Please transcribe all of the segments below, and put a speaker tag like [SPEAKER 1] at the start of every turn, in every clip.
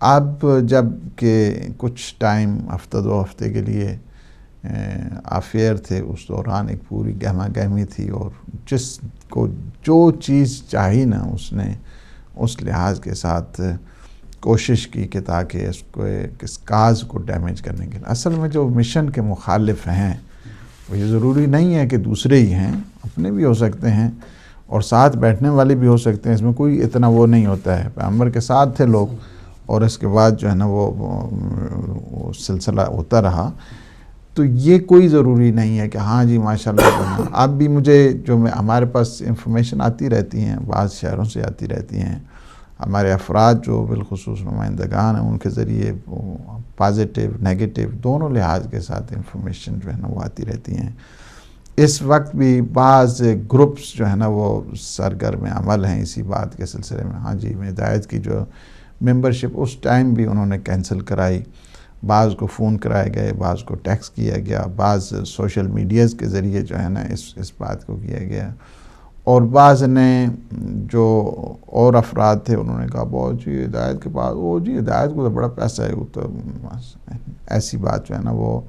[SPEAKER 1] اب جب کہ کچھ ٹائم ہفتہ 2 ہفتے کے لیے افیئر تھے، اس دوران ایک پوری گہما گہمی تھی، اور جس کو جو چیز چاہی نا اس نے اس لحاظ کے ساتھ کوشش کی کہ تاکہ اس کاز کو ڈیمیج کرنے کے لیے. اصل میں جو مشن کے مخالف ہیں وہ یہ ضروری نہیں ہے کہ دوسرے ہی ہیں، اپنے بھی ہو سکتے ہیں اور ساتھ بیٹھنے والے بھی ہو سکتے ہیں، اس میں کوئی اتنا وہ نہیں ہوتا ہے. پیغمبر کے ساتھ تھے لوگ، اور اس کے بعد جو ہے نا وہ سلسلہ ہوتا رہا. تو یہ کوئی ضروری نہیں ہے کہ ہاں جی ماشاءاللہ. اب بھی مجھے ہمارے پاس انفارمیشن آتی رہتی ہیں، بعض شہروں سے آتی رہتی ہیں، ہمارے افراد جو بالخصوص نمائندگان ہیں ان کے ذریعے پازیٹیو نیگیٹو دونوں لحاظ کے ساتھ انفارمیشن جو ہے نا وہ آتی رہتی ہیں. اس وقت بھی بعض گروپس جو ہے نا وہ سرگرم عمل ہیں اسی بات کے سلسلے میں. ہاں جی، میں ہدایت کی جو ممبرشپ اس ٹائم بھی انہوں نے کینسل کرائی، بعض کو فون کرائے گئے، بعض کو ٹیکس کیا گیا، بعض سوشل میڈیاز کے ذریعے جو ہے نا اس بات کو کیا گیا، اور بعض نے جو اور افراد تھے انہوں نے کہا بہت جی ہدایت کے پاس جی ہدایت کو تو بڑا پیسہ ہے، وہ تو ایسی بات جو ہے نا وہ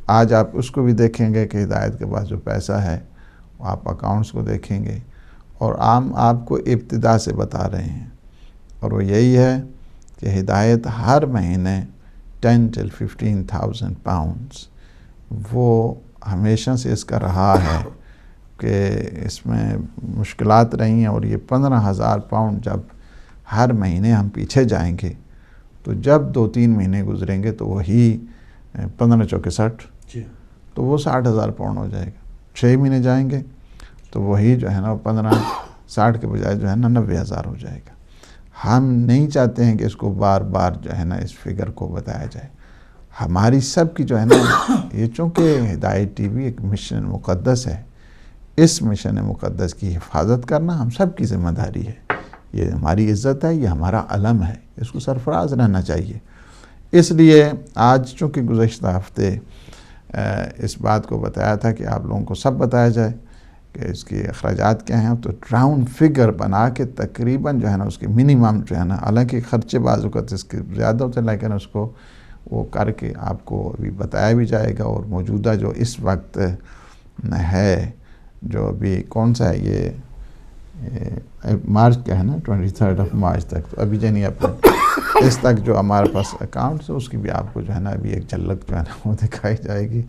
[SPEAKER 1] آج آپ اس کو بھی دیکھیں گے کہ ہدایت کے پاس جو پیسہ ہے وہ آپ اکاؤنٹس کو دیکھیں گے، اور آپ کو ابتدا سے بتا رہے ہیں، اور وہ یہی ہے کہ ہدایت ہر مہینے 10 till 15,000 pounds وہ ہمیشہ سے اس کا رہا ہے کہ اس میں مشکلات رہی ہیں. اور یہ 15,000 پاؤنڈ جب ہر مہینے ہم پیچھے جائیں گے تو جب 2-3 مہینے گزریں گے تو وہی 15 چوکے 60 تو وہ 60,000 پاؤنڈ ہو جائے گا. 6 مہینے جائیں گے تو وہی جو ہے نا 15-60 کے بجائے جو ہے نا 90,000 ہو جائے گا. ہم نہیں چاہتے ہیں کہ اس کو بار بار جو ہے نا اس فگر کو بتایا جائے. ہماری سب کی جو ہے نا یہ چونکہ ہدایت ٹی وی ایک مشن مقدس ہے، اس مشن مقدس کی حفاظت کرنا ہم سب کی ذمہ داری ہے. یہ ہماری عزت ہے، یہ ہمارا علم ہے، اس کو سرفراز رہنا چاہیے. اس لیے آج چونکہ گزشتہ ہفتے اس بات کو بتایا تھا کہ آپ لوگوں کو سب بتایا جائے کہ اس کے اخراجات کیا ہیں، تو راؤنڈ فگر بنا کے تقریباً جو ہے نا اس کے منیمم جو ہے نا، حالانکہ خرچے بعض اوقات اس کے زیادہ ہوتے ہیں لیکن اس کو وہ کر کے آپ کو ابھی بتایا بھی جائے گا. اور موجودہ جو اس وقت ہے جو ابھی کون سا ہے یہ مارچ کا ہے نا 23 مارچ تک، تو ابھی جنی اپنے اس تک جو ہمارے پاس اکاؤنٹس ہے اس کی بھی آپ کو جو ہے نا ابھی ایک جھلک جو ہے نا وہ دکھائی جائے گی.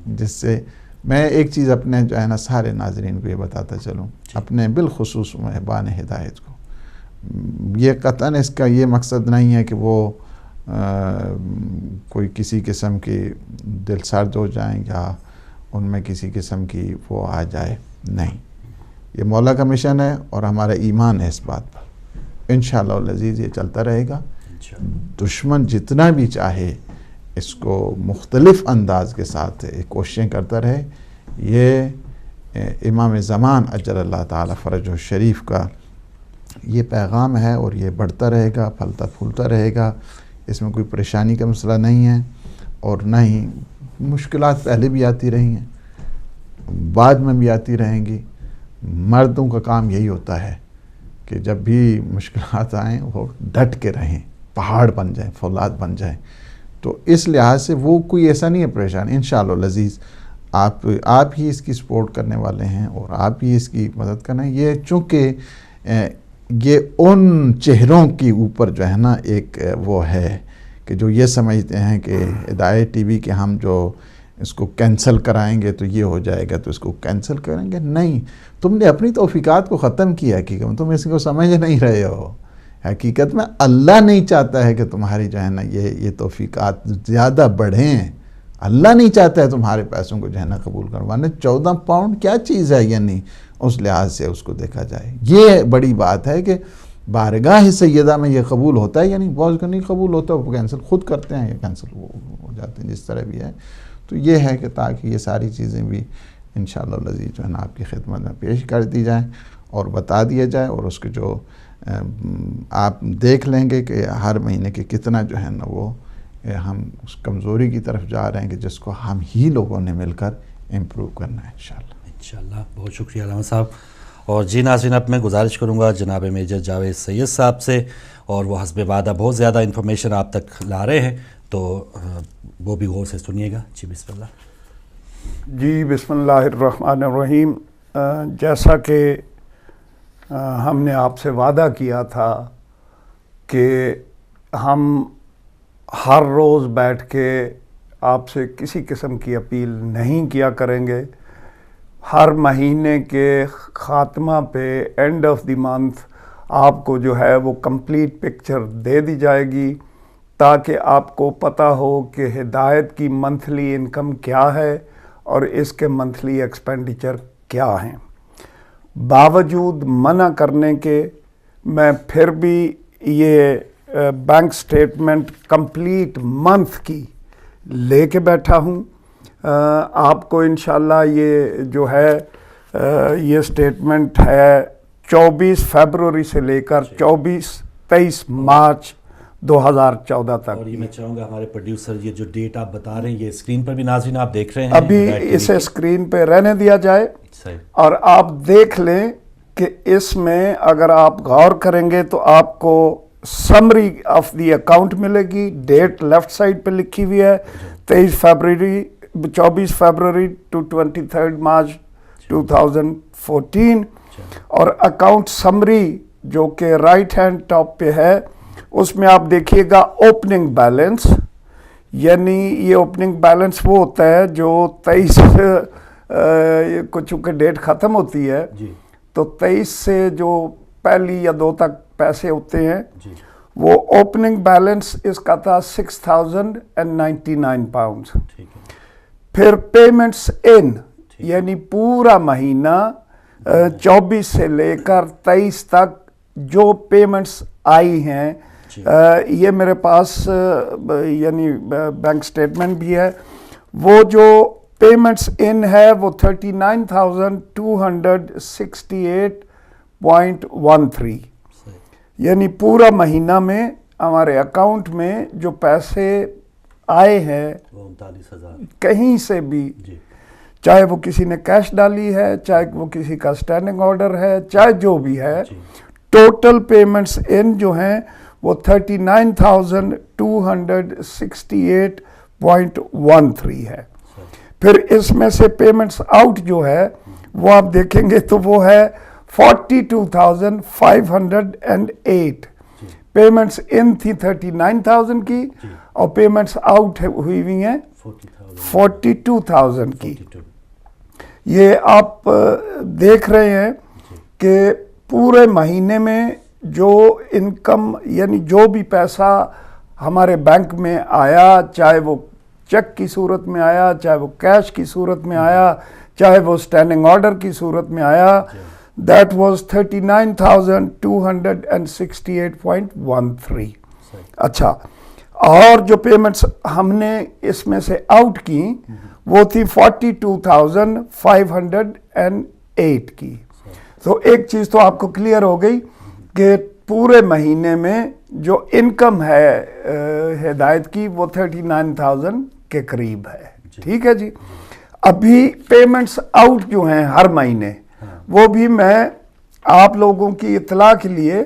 [SPEAKER 1] جس سے میں ایک چیز اپنے جو ہے نا سارے ناظرین کو یہ بتاتا چلوں، اپنے بالخصوص محبان ہدایت کو، یہ قطعاً اس کا یہ مقصد نہیں ہے کہ وہ کوئی کسی قسم کی دل سرد ہو جائیں یا ان میں کسی قسم کی وہ آ جائے، نہیں. یہ مولا کا مشن ہے اور ہمارا ایمان ہے اس بات پر. انشاءاللہ العزیز یہ چلتا رہے گا. دشمن جتنا بھی چاہے اس کو مختلف انداز کے ساتھ کوششیں کرتا رہے. یہ امام زمان اجل اللہ تعالی فرجہ شریف کا یہ پیغام ہے اور یہ بڑھتا رہے گا، پھلتا پھولتا رہے گا. اس میں کوئی پریشانی کا مسئلہ نہیں ہے، اور نہ ہی مشکلات پہلے بھی آتی رہی ہیں، بعد میں بھی آتی رہیں گی. مردوں کا کام یہی ہوتا ہے کہ جب بھی مشکلات آئیں وہ ڈٹ کے رہیں، پہاڑ بن جائیں، فولاد بن جائیں. تو اس لحاظ سے وہ کوئی ایسا نہیں ہے پریشان. انشاءاللہ العزیز آپ ہی اس کی سپورٹ کرنے والے ہیں اور آپ ہی اس کی مدد کرنا ہے. یہ چونکہ یہ ان چہروں کے اوپر جو ہے نا ایک وہ ہے کہ جو یہ سمجھتے ہیں کہ ہدایت ٹی وی کے ہم جو اس کو کینسل کرائیں گے تو یہ ہو جائے گا تو اس کو کینسل کریں گے. نہیں، تم نے اپنی توفیقات کو ختم کیا. حقیقت میں تم اس کو سمجھ نہیں رہے ہو. حقیقت میں اللہ نہیں چاہتا ہے کہ تمہاری جو ہے نا یہ توفیقات زیادہ بڑھیں. اللہ نہیں چاہتا ہے تمہارے پیسوں کو جو ہے نا قبول کروانے. 14 پاؤنڈ کیا چیز ہے، یعنی اس لحاظ سے اس کو دیکھا جائے. یہ بڑی بات ہے کہ بارگاہ سیدہ میں یہ قبول ہوتا ہے، یعنی بعض کا نہیں قبول ہوتا، وہ کینسل خود کرتے ہیں یا کینسل ہو جاتے ہیں، جس طرح بھی ہے. تو یہ ہے کہ تاکہ یہ ساری چیزیں بھی انشاءاللہ العزیز جو ہے نا آپ کی خدمت میں پیش کر دی جائیں اور بتا دیا جائے، اور اس کے جو آپ دیکھ لیں گے کہ ہر مہینے کے کتنا جو ہے نا وہ ہم اس کمزوری کی طرف جا رہے ہیں کہ جس کو ہم ہی لوگوں نے مل کر امپروو کرنا ہے انشاءاللہ.
[SPEAKER 2] بہت شکریہ علامہ صاحب. اور جی ناظرین، اب میں گزارش کروں گا جناب میجر جاوید سید صاحب سے، اور وہ حسب وعدہ بہت زیادہ انفارمیشن آپ تک لا رہے ہیں، تو وہ بھی غور سے سنیے گا. جی بسم اللہ.
[SPEAKER 3] جی بسم اللہ الرحمن الرحیم. جیسا کہ ہم نے آپ سے وعدہ کیا تھا کہ ہم ہر روز بیٹھ کے آپ سے کسی قسم کی اپیل نہیں کیا کریں گے. ہر مہینے کے خاتمہ پہ اینڈ آف دی منتھ آپ کو جو ہے وہ کمپلیٹ پکچر دے دی جائے گی، تاکہ آپ کو پتہ ہو کہ ہدایت کی منتھلی انکم کیا ہے اور اس کے منتھلی ایکسپینڈیچر کیا ہیں. باوجود منع کرنے کے میں پھر بھی یہ بینک سٹیٹمنٹ کمپلیٹ منتھ کی لے کے بیٹھا ہوں. آپ کو انشاءاللہ یہ جو ہے یہ سٹیٹمنٹ ہے 24 فیبروری سے لے کر 23 مارچ 2014 تک.
[SPEAKER 2] اور یہ میں چاہوں گا ہمارے پروڈیوسر یہ جو ڈیٹ آپ بتا رہے ہیں یہ اسکرین پر بھی ناظرین آپ دیکھ رہے ہیں،
[SPEAKER 3] ابھی اسے اسکرین پہ رہنے دیا جائے
[SPEAKER 2] صحیح.
[SPEAKER 3] اور آپ دیکھ لیں کہ اس میں اگر آپ غور کریں گے تو آپ کو سمری آف دی اکاؤنٹ ملے گی. ڈیٹ لیفٹ سائڈ پہ لکھی ہوئی ہے 24 فیبروری ٹو 23 مارچ 2014، اور اکاؤنٹ سمری جو کہ رائٹ ہینڈ ٹاپ پہ ہے اس میں آپ دیکھیے گا اوپننگ بیلنس، یعنی یہ اوپننگ بیلنس وہ ہوتا ہے جو 23 کو چونکہ ڈیٹ ختم ہوتی ہے تو 23 سے جو پہلی یا 2 تک پیسے ہوتے ہیں وہ اوپننگ بیلنس اس کا تھا 6099 پاؤنڈز. پھر پیمنٹس ان یعنی پورا مہینہ 24 سے لے کر 23 تک جو پیمنٹس آئی ہیں، یہ میرے پاس یعنی بینک سٹیٹمنٹ بھی ہے. وہ جو پیمنٹس ان ہے وہ 39,268.13، یعنی پورا مہینہ میں ہمارے اکاؤنٹ میں جو پیسے آئے ہیں
[SPEAKER 2] 39,000
[SPEAKER 3] کہیں سے بھی، چاہے وہ کسی نے کیش ڈالی ہے، چاہے وہ کسی کا اسٹینڈنگ آرڈر ہے، چاہے جو بھی ہے، ٹوٹل پیمنٹس ان جو ہیں وہ 39,268.13 ہے. پھر اس میں سے پیمنٹس آؤٹ جو ہے وہ آپ دیکھیں گے تو وہ ہے 42,508. پیمنٹس ان تھی 39,000 کی اور پیمنٹس آؤٹ ہوئی ہوئی ہیں 42,000 کی. یہ آپ دیکھ رہے ہیں کہ پورے مہینے میں جو انکم یعنی جو بھی پیسہ ہمارے بینک میں آیا، چاہے وہ چیک کی صورت میں آیا، چاہے وہ کیش کی صورت میں آیا، چاہے وہ اسٹینڈنگ آرڈر کی صورت میں آیا، دیٹ واز 39,268.13. اچھا، اور جو پیمنٹس ہم نے اس میں سے آؤٹ کی وہ تھی 42,508 کی. تو ایک چیز تو آپ کو کلیئر ہو گئی کہ پورے مہینے میں جو انکم ہے ہدایت کی وہ 39,000 کے قریب ہے. ٹھیک ہے جی. ابھی پیمنٹس آؤٹ جو ہیں ہر مہینے وہ بھی میں آپ لوگوں کی اطلاع کے لیے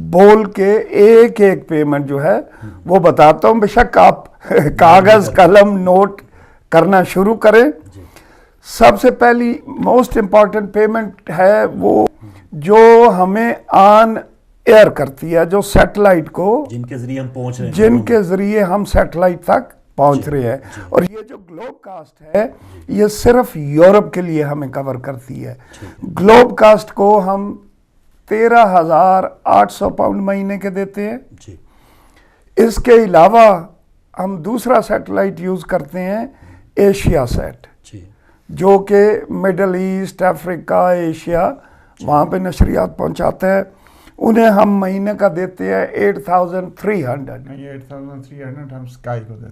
[SPEAKER 3] بول کے ایک ایک پیمنٹ جو ہے وہ بتاتا ہوں. بے شک آپ کاغذ قلم نوٹ کرنا شروع کریں. سب سے پہلی موسٹ امپورٹنٹ پیمنٹ ہے وہ جو ہمیں آن ایئر کرتی ہے، جو سیٹلائٹ کو
[SPEAKER 2] جن کے ذریعے ہم پہنچ رہے ہیں،
[SPEAKER 3] جن کے ذریعے ہم سیٹلائٹ تک پہنچ رہے ہیں. اور یہ جو گلوب کاسٹ ہے یہ صرف یورپ کے لیے ہمیں کور کرتی ہے. گلوب کاسٹ کو ہم 13,800 پاؤنڈ مہینے کے دیتے ہیں. اس کے علاوہ ہم دوسرا سیٹلائٹ یوز کرتے ہیں ایشیا سیٹ، جو کہ مڈل ایسٹ، افریقہ، ایشیا وہاں پہ نشریات پہنچاتا ہے. انہیں ہم مہینے کا دیتے ہیں 8,300.
[SPEAKER 1] یہ 8,300 ہم اسکائی کو دیتے ہیں.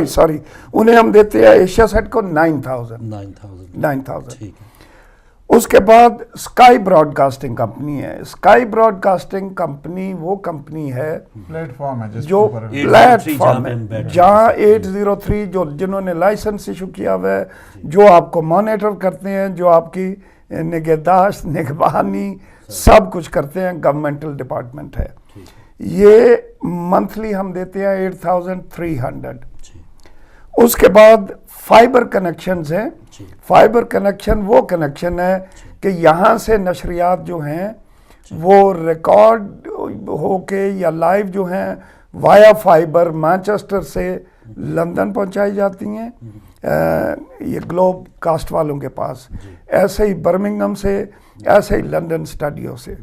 [SPEAKER 3] سوری انہیں ہم دیتے ہیں ایشیا سیٹ کو 9,000. اس کے بعد اسکائی براڈ کاسٹنگ کمپنی ہے. اسکائی براڈ کاسٹنگ کمپنی وہ کمپنی ہے
[SPEAKER 1] پلیٹ فارم ہے
[SPEAKER 3] جو پلیٹ فارم ہے جہاں 803 جنہوں نے لائسنس ایشو کیا ہوا ہے، جو آپ کو مانیٹر کرتے ہیں، جو آپ کی نگہداشت، نگہبانی سب کچھ کرتے ہیں، گورنمنٹل ڈپارٹمنٹ ہے. یہ منتھلی ہم دیتے ہیں 8300.
[SPEAKER 2] جی
[SPEAKER 3] اس کے بعد فائبر کنیکشنز ہیں.
[SPEAKER 2] جی
[SPEAKER 3] فائبر کنیکشن وہ کنیکشن ہے کہ یہاں سے نشریات جو ہیں وہ ریکارڈ ہو کے یا لائیو جو ہیں وایا فائبر مانچسٹر سے لندن پہنچائی جاتی ہیں یہ گلوب کاسٹ والوں کے پاس، ایسے ہی برمنگھم سے، ایسے ہی لندن اسٹوڈیو سے.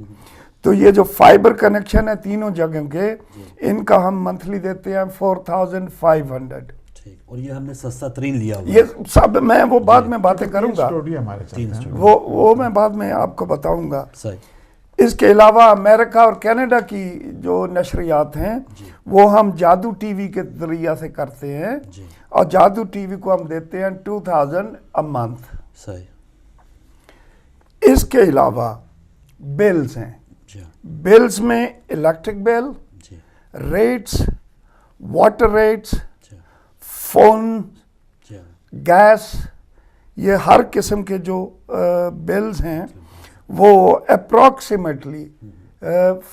[SPEAKER 3] تو یہ جو فائبر کنیکشن ہے تینوں جگہوں کے، ان کا ہم منتھلی دیتے ہیں 4500.
[SPEAKER 2] ٹھیک. اور یہ ہم نے سستا ترین لیا ہوا ہے.
[SPEAKER 3] یہ سب میں وہ بعد میں باتیں کروں گا،
[SPEAKER 1] اسٹوڈیو ہمارے چلتے ہیں.
[SPEAKER 3] وہ میں بعد میں آپ کو بتاؤں گا.
[SPEAKER 2] صحیح.
[SPEAKER 3] اس کے علاوہ امریکہ اور کینیڈا کی جو نشریات ہیں وہ ہم جادو ٹی وی کے ذریعہ سے کرتے ہیں،
[SPEAKER 2] جی
[SPEAKER 3] اور جادو ٹی وی کو ہم دیتے ہیں 2000 a month.
[SPEAKER 2] صحیح.
[SPEAKER 3] اس کے علاوہ بلز ہیں.
[SPEAKER 2] جی
[SPEAKER 3] بلز میں الیکٹرک بل،
[SPEAKER 2] جی
[SPEAKER 3] ریٹس، واٹر ریٹس،
[SPEAKER 2] جی
[SPEAKER 3] فون،
[SPEAKER 2] جی
[SPEAKER 3] گیس، یہ ہر قسم کے جو بلز ہیں وہ اپروکسیمیٹلی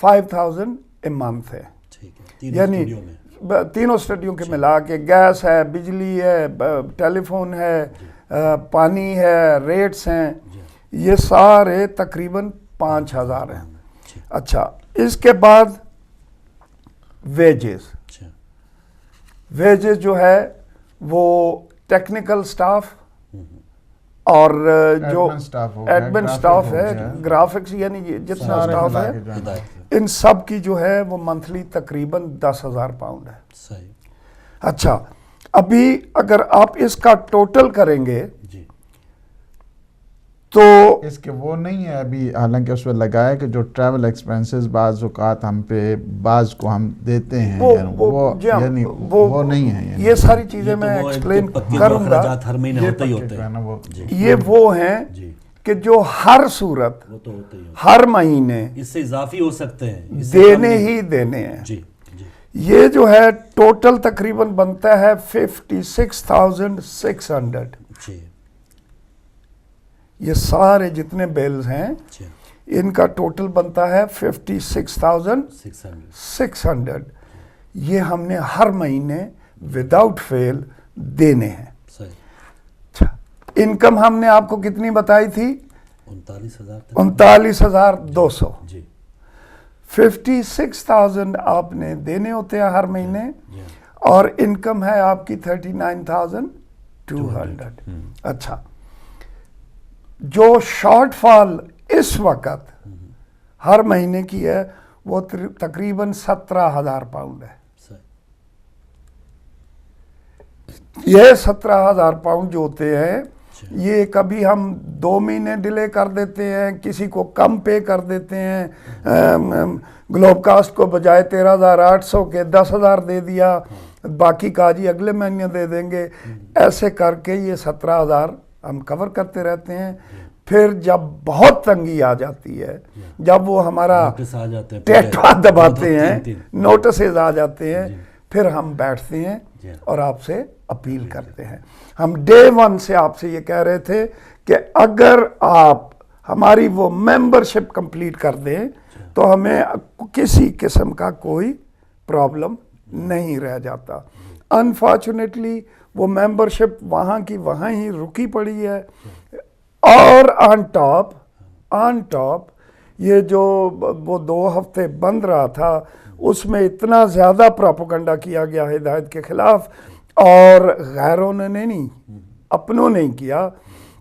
[SPEAKER 3] 5000 a month ہے.
[SPEAKER 2] ٹھیک ہے. تین
[SPEAKER 3] یعنی
[SPEAKER 2] اسٹوڈیو میں.
[SPEAKER 3] تینوں اسٹڈیوں کے ملا کے گیس ہے، بجلی ہے، ٹیلی فون ہے، پانی ہے، ریٹس ہیں، یہ سارے تقریباً 5000 ہیں. اچھا، اس کے بعد ویجز.
[SPEAKER 2] اچھا.
[SPEAKER 3] ویجز جو ہے وہ ٹیکنیکل سٹاف اور جو ایڈمن سٹاف ہے، گرافکس، یعنی جتنا سٹاف ہے،
[SPEAKER 2] ہدایت.
[SPEAKER 3] ان سب کی جو ہے وہ منتھلی تقریباً 10,000 پاؤنڈ ہے.
[SPEAKER 2] صحیح.
[SPEAKER 3] اچھا، ابھی اگر آپ اس کا ٹوٹل کریں گے
[SPEAKER 2] جی
[SPEAKER 1] تو اس کے وہ نہیں ہے ابھی، حالانکہ اس پہ لگایا کہ جو ٹریول ایکسپینسز بعض اوقات ہم پہ بعض کو ہم دیتے ہیں، یعنی وہ نہیں ہے.
[SPEAKER 3] یہ ساری چیزیں میں ایکسپلین کروں گا.
[SPEAKER 2] ہر مہینے ہوتے ہی ہوتے ہیں.
[SPEAKER 3] یہ وہ ہیں کہ جو ہر صورت ہر مہینے
[SPEAKER 2] اس سے اضافی ہو سکتے ہیں،
[SPEAKER 3] دینے ہی دینے ہیں.
[SPEAKER 2] جی جی.
[SPEAKER 3] یہ جو ہے ٹوٹل تقریباً بنتا ہے 56,600.
[SPEAKER 2] جی.
[SPEAKER 3] یہ سارے جتنے بلز ہیں ان کا ٹوٹل بنتا ہے 56,600. یہ ہم نے ہر مہینے وداؤٹ فیل دینے ہیں. اچھا، انکم ہم نے آپ کو کتنی بتائی تھی؟ 39,200.
[SPEAKER 2] جی.
[SPEAKER 3] 56,000 آپ نے دینے ہوتے ہیں ہر مہینے، اور انکم ہے آپ کی 39,200. اچھا، جو شارٹ فال اس وقت ہر مہینے کی ہے وہ تقریباً 17,000 پاؤنڈ ہے. یہ 17,000 پاؤنڈ جو ہوتے ہیں یہ کبھی ہم 2 مہینے ڈیلے کر دیتے ہیں، کسی کو کم پے کر دیتے ہیں. گلوب کاسٹ کو بجائے 13,800 کے 10,000 دے دیا، باقی کا جی اگلے مہینے دے دیں گے. ایسے کر کے یہ 17,000 ہم کور کرتے رہتے ہیں. پھر جب بہت تنگی آ جاتی ہے، جب وہ ہمارا ٹیٹوا دباتے ہیں، نوٹسز آ جاتے ہیں، پھر ہم بیٹھتے ہیں اور آپ سے اپیل کرتے ہیں. ہم ڈے 1 سے آپ سے یہ کہہ رہے تھے کہ اگر آپ ہماری وہ ممبرشپ کمپلیٹ کر دیں تو ہمیں کسی قسم کا کوئی پرابلم نہیں رہ جاتا. انفارچونیٹلی وہ ممبرشپ وہاں کی وہاں ہی رکی پڑی ہے. اور آن ٹاپ یہ جو وہ 2 ہفتے بند رہا تھا اس میں اتنا زیادہ پروپیگنڈا کیا گیا ہدایت کے خلاف، اور غیروں نے نہیں، اپنوں نے کیا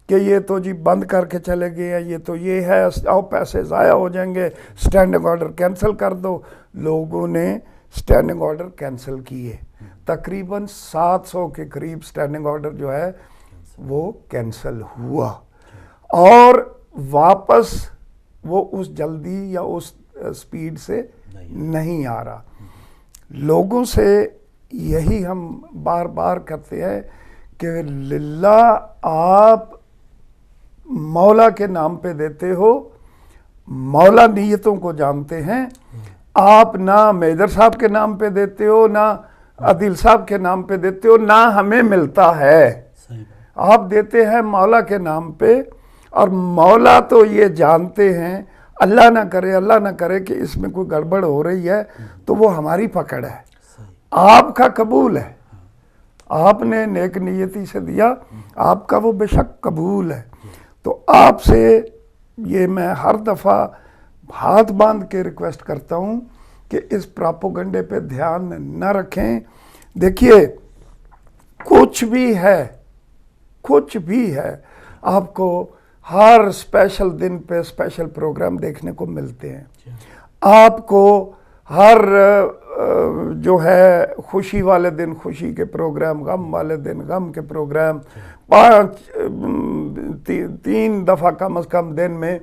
[SPEAKER 3] کہ یہ تو جی بند کر کے چلے گئے ہیں، یہ تو یہ ہے، آؤ پیسے ضائع ہو جائیں گے، سٹینڈنگ آرڈر کینسل کر دو. لوگوں نے سٹینڈنگ آرڈر کینسل کیے، تقریباً 700 کے قریب سٹینڈنگ آرڈر جو ہے وہ کینسل ہوا، اور واپس وہ اس جلدی یا اس سپیڈ سے نہیں آ رہا. لوگوں سے یہی ہم بار بار کرتے ہیں کہ للہ آپ مولا کے نام پہ دیتے ہو، مولا نیتوں کو جانتے ہیں. آپ نہ میجر صاحب کے نام پہ دیتے ہو، نہ عادل صاحب کے نام پہ دیتے ہو، نہ ہمیں ملتا ہے. آپ دیتے ہیں مولا کے نام پہ، اور مولا تو یہ جانتے ہیں اللہ نہ کرے کہ اس میں کوئی گڑبڑ ہو رہی ہے تو وہ ہماری پکڑ ہے، آپ کا قبول ہے، آپ نے نیک نیتی سے دیا، آپ کا وہ بے شک قبول ہے۔ تو آپ سے یہ میں ہر دفعہ ہاتھ باندھ کے ریکویسٹ کرتا ہوں کہ اس پراپوگنڈے پہ دھیان نہ رکھیں۔ دیکھیے کچھ بھی ہے آپ کو ہر اسپیشل دن پہ اسپیشل پروگرام دیکھنے کو ملتے ہیں، آپ کو ہر جو ہے خوشی والے دن خوشی کے پروگرام، غم والے دن غم کے پروگرام، 3 دفعہ کم از کم دن میں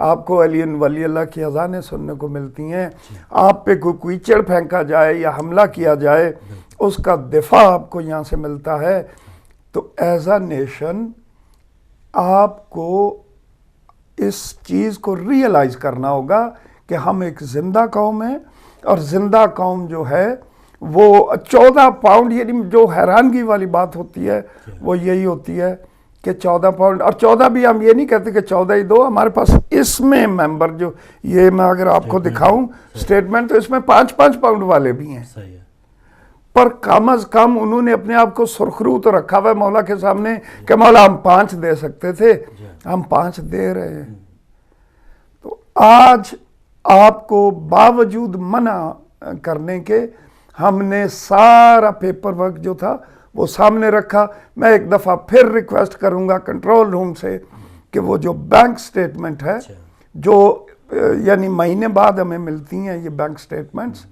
[SPEAKER 3] آپ کو علی ولی اللہ کی اذانیں سننے کو ملتی ہیں، آپ پہ کوئی کوئچڑ پھینکا جائے یا حملہ کیا جائے اس کا دفاع آپ کو یہاں سے ملتا ہے۔ تو ایز اے نیشن آپ کو اس چیز کو ریئلائز کرنا ہوگا کہ ہم ایک زندہ قوم ہیں، اور زندہ قوم جو ہے وہ 14 پاؤنڈ، یعنی جو حیرانگی والی بات ہوتی ہے وہ یہی ہوتی ہے کہ 14 پاؤنڈ، اور 14 بھی ہم یہ نہیں کہتے کہ 14 ہی دو، ہمارے پاس اس میں ممبر جو یہ میں اگر آپ کو دکھاؤں اسٹیٹمنٹ تو اس میں 5 پاؤنڈ والے بھی ہیں، پر کم از کم انہوں نے اپنے آپ کو سرخرو تو رکھا ہوا ہے مولا کے سامنے کہ مولا ہم 5 دے سکتے تھے، ہم 5 دے رہے ہیں۔ تو آج آپ کو باوجود منع کرنے کے ہم نے سارا پیپر ورک جو تھا وہ سامنے رکھا۔ میں ایک دفعہ پھر ریکویسٹ کروں گا کنٹرول روم سے کہ وہ جو بینک سٹیٹمنٹ ہے جو یعنی مہینے بعد ہمیں ملتی ہیں یہ بینک سٹیٹمنٹس،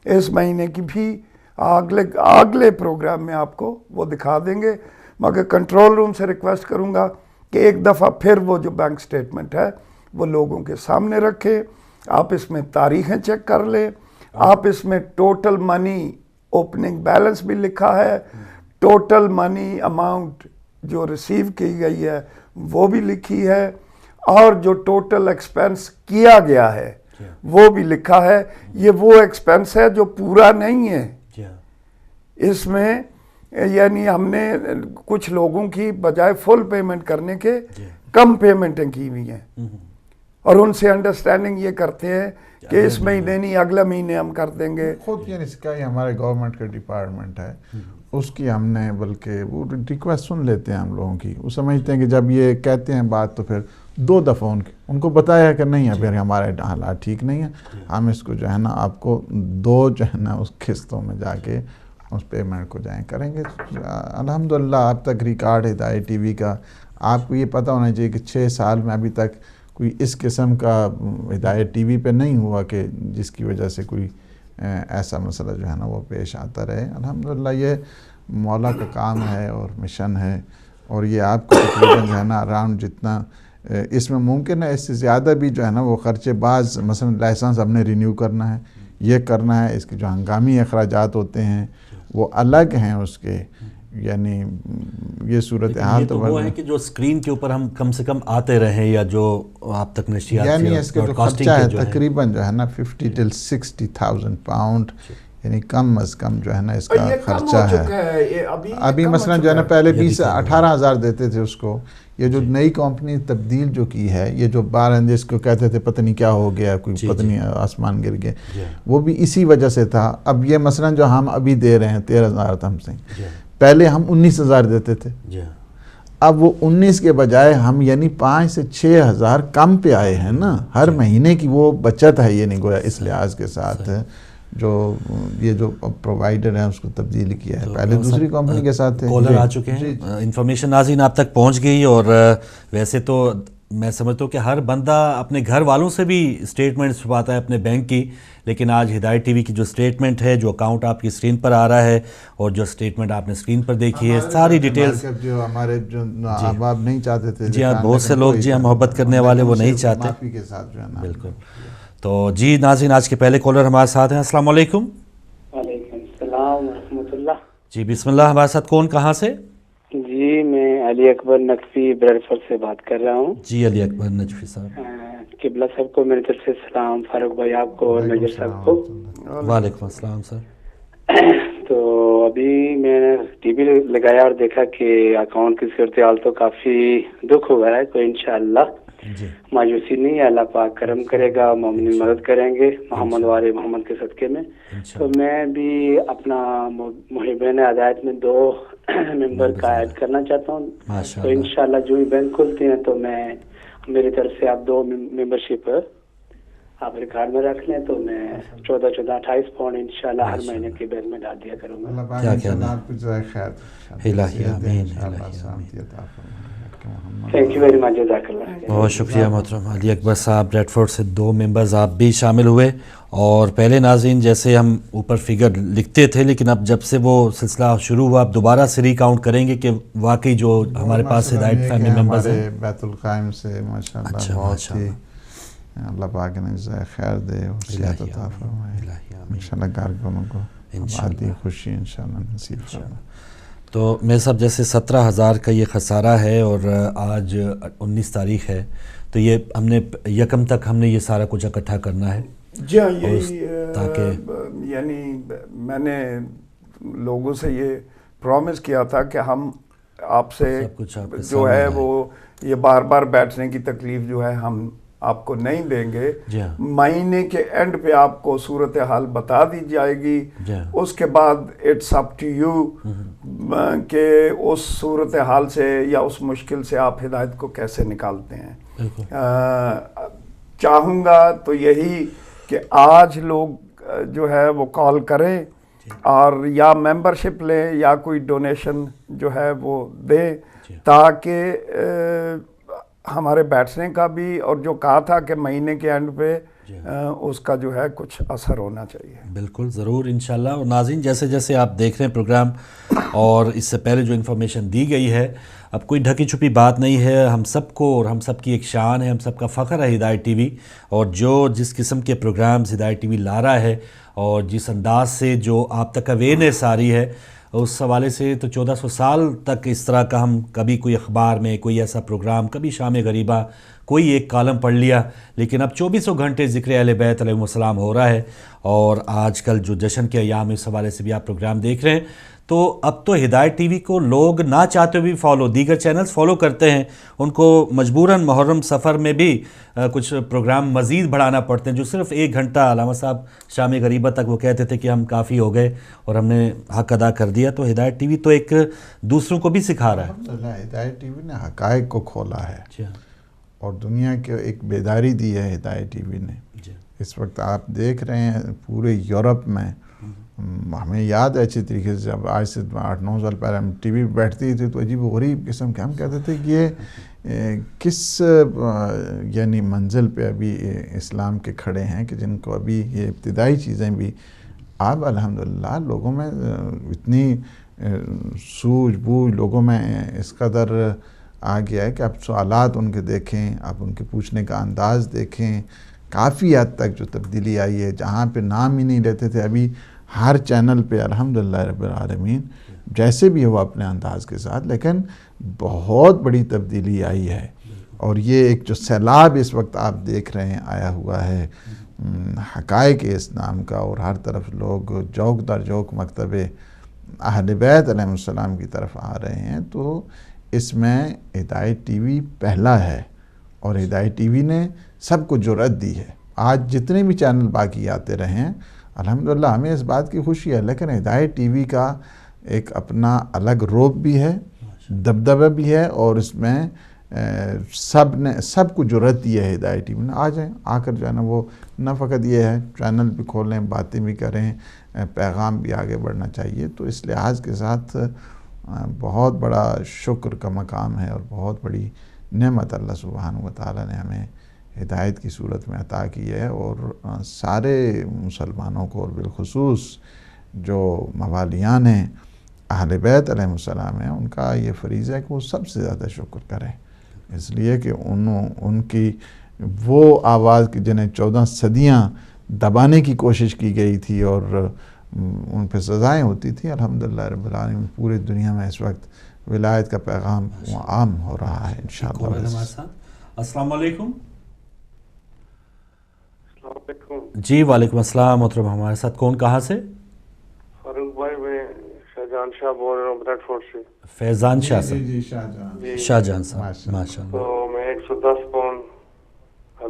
[SPEAKER 3] اس مہینے کی بھی اگلے پروگرام میں آپ کو وہ دکھا دیں گے، مگر کنٹرول روم سے ریکویسٹ کروں گا کہ ایک دفعہ پھر وہ جو بینک سٹیٹمنٹ ہے وہ لوگوں کے سامنے رکھے۔ آپ اس میں تاریخیں چیک کر لیں، آپ اس میں ٹوٹل منی اوپننگ بیلنس بھی لکھا ہے، ٹوٹل منی اماؤنٹ جو ریسیو کی گئی ہے وہ بھی لکھی ہے، اور جو ٹوٹل ایکسپینس کیا گیا ہے وہ بھی لکھا ہے۔ یہ وہ ایکسپینس ہے جو پورا نہیں ہے، اس میں یعنی ہم نے کچھ لوگوں کی بجائے فل پیمنٹ کرنے کے کم پیمنٹیں کی ہوئی ہیں، اور ان سے انڈرسٹینڈنگ یہ کرتے ہیں کہ اس مہینے نہیں اگلا مہینے ہم کر دیں گے۔
[SPEAKER 1] خود یعنی اس کا ہی ہمارے گورنمنٹ کا ڈپارٹمنٹ ہے، اس کی ہم نے بلکہ وہ ریکویسٹ سن لیتے ہیں ہم لوگوں کی، وہ سمجھتے ہیں کہ جب یہ کہتے ہیں بات تو پھر 2 دفعہ ان کو بتایا کہ نہیں ہے، پھر ہمارے حالات ٹھیک نہیں ہیں، ہم اس کو جو ہے نا آپ کو 2 جو ہے نا اس قسطوں میں جا کے اس پیمنٹ کو جائیں کریں گے۔ الحمدللہ اب تک ریکارڈ ہدایت ٹی وی کا آپ کو یہ پتہ ہونا چاہیے کہ 6 سال میں ابھی تک کوئی اس قسم کا ہدایت ٹی وی پہ نہیں ہوا کہ جس کی وجہ سے کوئی ایسا مسئلہ جو ہے نا وہ پیش آتا رہے۔ الحمدللہ یہ مولا کا کام ہے اور مشن ہے، اور یہ آپ کو تقریباً جو ہے نا اراؤنڈ جتنا اس میں ممکن ہے اس سے زیادہ بھی جو ہے نا وہ خرچے، بعض مثلا لائسنس ہم نے رینیو کرنا ہے، یہ کرنا ہے، اس کے جو ہنگامی اخراجات ہوتے ہیں وہ الگ ہیں اس کے، یعنی یہ صورتحال
[SPEAKER 2] تو وہ ہے کہ جو اسکرین کے اوپر ہم کم سے کم آتے رہیں یا جو آپ تک نشریات
[SPEAKER 1] یعنی اس کا جو خرچہ ہے تقریباً جو ہے نا 50 til 60,000 پاؤنڈ، یعنی کم از کم جو ہے نا اس کا خرچہ ہے۔ ابھی مثلا جو ہے نا پہلے 18,000 دیتے تھے اس کو، یہ جو نئی کمپنی تبدیل جو کی ہے، یہ جو بار جس کو کہتے تھے پتہ نہیں کیا ہو گیا، کوئی پتہ نہیں آسمان گر گئے، وہ بھی اسی وجہ سے تھا۔ اب یہ مثلا جو ہم ابھی دے رہے ہیں 13,000 ہم سے، پہلے ہم 19,000 دیتے تھے، اب وہ 19 کے بجائے ہم یعنی 5 سے 6,000 کم پہ آئے ہیں نا، ہر مہینے کی وہ بچت ہے، یہ نہیں گویا اس لحاظ کے ساتھ جو یہ جو پرووائڈر ہے اس کو تبدیل کیا ہے، پہلے دوسری کمپنی کے ساتھ تھے۔
[SPEAKER 2] کالر آ چکے ہیں، انفارمیشن ناظرین آپ تک پہنچ گئی، اور ویسے تو میں سمجھتا ہوں کہ ہر بندہ اپنے گھر والوں سے بھی اسٹیٹمنٹ چھپاتا ہے اپنے بینک کی، لیکن آج ہدایت ٹی وی کی جو اسٹیٹمنٹ ہے، جو اکاؤنٹ آپ کی اسکرین پر آ رہا ہے اور جو اسٹیٹمنٹ آپ نے اسکرین پر دیکھی ہے، ساری ڈیٹیلز
[SPEAKER 1] جو ہمارے جو احباب نہیں چاہتے تھے،
[SPEAKER 2] جی ہاں بہت سے لوگ جی ہاں محبت کرنے والے وہ نہیں چاہتے،
[SPEAKER 1] معافی کے ساتھ جو ہے نا۔
[SPEAKER 2] بالکل۔ تو جی ناظرین آج کے پہلے کالر ہمارے ساتھ ہیں، السلام علیکم۔
[SPEAKER 4] وعلیکم السلام ورحمۃ اللہ۔
[SPEAKER 2] جی بسم اللہ، ہمارے ساتھ کون کہاں سے؟
[SPEAKER 4] جی میں علی اکبر نقوی بریڈفورڈ سے بات کر رہا ہوں۔
[SPEAKER 2] جی علی اکبر نجفی صاحب۔
[SPEAKER 4] قبلہ صاحب کو میری طرف سے سلام، فاروق بھائی آپ کو اور میجر صاحب کو۔
[SPEAKER 2] وعلیکم السلام سر۔
[SPEAKER 4] تو ابھی میں نے ٹی وی لگایا اور دیکھا کہ اکاؤنٹ کی صورتحال تو کافی دکھ ہوا ہے، تو انشاءاللہ
[SPEAKER 2] جی
[SPEAKER 4] مایوسی نہیں ہے، اللہ پاک کرم کرے گا، مومنین مدد کریں گے محمد وال محمد کے صدقے میں. تو میں بھی اپنا محبین ہدایت میں 2 ممبر کا ایڈ کرنا چاہتا ہوں. تو انشاءاللہ جو ہی بینک کھلتے ہیں تو میں میری طرف سے آپ 2 ممبرشپ آپ ریکارڈ میں رکھ لیں، تو میں 14-28 پاؤنڈ انشاءاللہ ہر مہینے کے بینک میں ڈال دیا کروں گا.
[SPEAKER 2] کیا کہنا الہی آمین.
[SPEAKER 4] تھینک یو ویری مچ، جزاک اللہ.
[SPEAKER 2] بہت شکریہ محترم علی اکبر صاحب ریڈ فورٹ سے. 2 ممبرز آپ بھی شامل ہوئے. اور پہلے ناظرین جیسے ہم اوپر فگر لکھتے تھے، لیکن اب جب سے وہ سلسلہ شروع ہوا اب دوبارہ سے ری کاؤنٹ کریں گے کہ واقعی جو ہمارے پاس ہدایت فیملی ممبرز ہیں
[SPEAKER 1] بیت القائم سے ماشاءاللہ بہت ہی اللہ پاک نے جزائے خیر دے اور صحت عطا فرمائے. انشاءاللہ کارکنوں کو آبادی خوشی انشاءاللہ نصیب فرمائے.
[SPEAKER 2] تو میرے صاحب جیسے 17,000 کا یہ خسارہ ہے اور آج 19 تاریخ ہے، تو یہ ہم نے 1 تک ہم نے یہ سارا کچھ اکٹھا کرنا ہے.
[SPEAKER 3] جی ہاں، یہی
[SPEAKER 2] تاکہ
[SPEAKER 3] یعنی میں نے لوگوں سے یہ پرومس کیا تھا کہ ہم آپ سے جو ہے وہ یہ بار بار بیٹھنے کی تکلیف جو ہے ہم آپ کو نہیں دیں گے. مہینے کے اینڈ پہ آپ کو صورتحال بتا دی جائے گی. اس کے بعد اٹس اپ ٹو یو کہ اس صورتحال سے یا اس مشکل سے آپ ہدایت کو کیسے نکالتے ہیں. چاہوں گا تو یہی کہ آج لوگ جو ہے وہ کال کریں اور یا ممبرشپ لیں یا کوئی ڈونیشن جو ہے وہ دیں، تاکہ ہمارے بیٹھنے کا بھی اور جو کہا تھا کہ مہینے کے اینڈ پہ اس کا جو ہے کچھ اثر ہونا چاہیے.
[SPEAKER 2] بالکل ضرور انشاءاللہ. اور ناظرین جیسے جیسے آپ دیکھ رہے ہیں پروگرام اور اس سے پہلے جو انفارمیشن دی گئی ہے، اب کوئی ڈھکی چھپی بات نہیں ہے. ہم سب کو اور ہم سب کی ایک شان ہے، ہم سب کا فخر ہے ہدایت ٹی وی، اور جو جس قسم کے پروگرامز ہدایت ٹی وی لا رہا ہے اور جس انداز سے جو آپ تک اویئرنیس آ رہی ہے، اس حوالے سے تو 1400 سال تک اس طرح کا ہم کبھی کوئی اخبار میں کوئی ایسا پروگرام، کبھی شام غریبہ کوئی ایک کالم پڑھ لیا، لیکن اب 24 گھنٹے ذکر اہل بیت علیہم السلام ہو رہا ہے. اور آج کل جو جشن کے ایام اس حوالے سے بھی آپ پروگرام دیکھ رہے ہیں، تو اب تو ہدایت ٹی وی کو لوگ نہ چاہتے ہوئے بھی دیگر چینلز فالو کرتے ہیں. ان کو مجبوراً محرم سفر میں بھی کچھ پروگرام مزید بڑھانا پڑتے ہیں، جو صرف 1 گھنٹہ علامہ صاحب شام غریبہ تک وہ کہتے تھے کہ ہم کافی ہو گئے اور ہم نے حق ادا کر دیا. تو ہدایت ٹی وی تو ایک دوسروں کو بھی سکھا رہا ہے.
[SPEAKER 1] ہدایت ٹی وی نے حقائق کو کھولا ہے اور دنیا کے ایک بیداری دی ہے ہدایت ٹی وی نے. اس وقت آپ دیکھ رہے ہیں پورے یورپ میں، ہمیں یاد ہے اچھی طریقے سے جب آج سے 8-9 سال پہلے ہم ٹی وی پہ بیٹھتی تھی تو عجیب و غریب قسم کے ہم کہتے تھے کہ یہ کس یعنی منزل پہ ابھی اسلام کے کھڑے ہیں کہ جن کو ابھی یہ ابتدائی چیزیں بھی اب الحمدللہ لوگوں میں اتنی سوجھ بوجھ لوگوں میں اس قدر آ گیا ہے کہ اب سوالات ان کے دیکھیں، اب ان کے پوچھنے کا انداز دیکھیں، کافی حد تک جو تبدیلی آئی ہے. جہاں پہ نام ہی نہیں لیتے تھے ابھی ہر چینل پہ الحمدللہ رب العالمین جیسے بھی ہو اپنے انداز کے ساتھ، لیکن بہت بڑی تبدیلی آئی ہے. اور یہ ایک جو سیلاب اس وقت آپ دیکھ رہے ہیں آیا ہوا ہے حقائق اسلام کا، اور ہر طرف لوگ جوک در جوک مکتب اہل بیت علیہ السلام کی طرف آ رہے ہیں. تو اس میں ہدایت ٹی وی پہلا ہے اور ہدایت ٹی وی نے سب کو جرأت دی ہے. آج جتنے بھی چینل باقی آتے رہے ہیں الحمدللہ ہمیں اس بات کی خوشی ہے، لیکن ہدایت ٹی وی کا ایک اپنا الگ روپ بھی ہے، دبدبہ بھی ہے، اور اس میں سب کو جرأت دی ہے ہدایت ٹی وی نے. آ جائیں، آ کر جو ہے نا وہ نہ فقط یہ ہے چینل بھی کھولیں، باتیں بھی کریں، پیغام بھی آگے بڑھنا چاہیے. تو اس لحاظ کے ساتھ بہت بڑا شکر کا مقام ہے اور بہت بڑی نعمت اللہ سبحانہ وتعالی نے ہمیں ہدایت کی صورت میں عطا کی ہے. اور سارے مسلمانوں کو اور بالخصوص جو موالیان ہیں اہل بیت علیہ السلام ہیں ان کا یہ فریضہ ہے کہ وہ سب سے زیادہ شکر کریں، اس لیے کہ ان کی وہ آواز کی جنہیں 14 صدیاں دبانے کی کوشش کی گئی تھی اور ان پہ سزائیں ہوتی تھیں، الحمدللہ رب العالمین پورے دنیا میں اس وقت ولایت کا پیغام عام ہو رہا ہے انشاءاللہ.
[SPEAKER 2] السلام علیکم. جی وعلیکم السلام محترم. ہمارے ساتھ کون کہاں سے؟
[SPEAKER 5] فاروق بھائی میں شاہجہان شاہ بول رہا ہوں بریڈ فورٹ سے.
[SPEAKER 2] فیضان شاہ
[SPEAKER 1] جی
[SPEAKER 2] صاحب.
[SPEAKER 1] جی شاہجہان
[SPEAKER 2] شاہجہان صاحب ماشاء اللہ.
[SPEAKER 5] تو میں 110 پاؤنڈ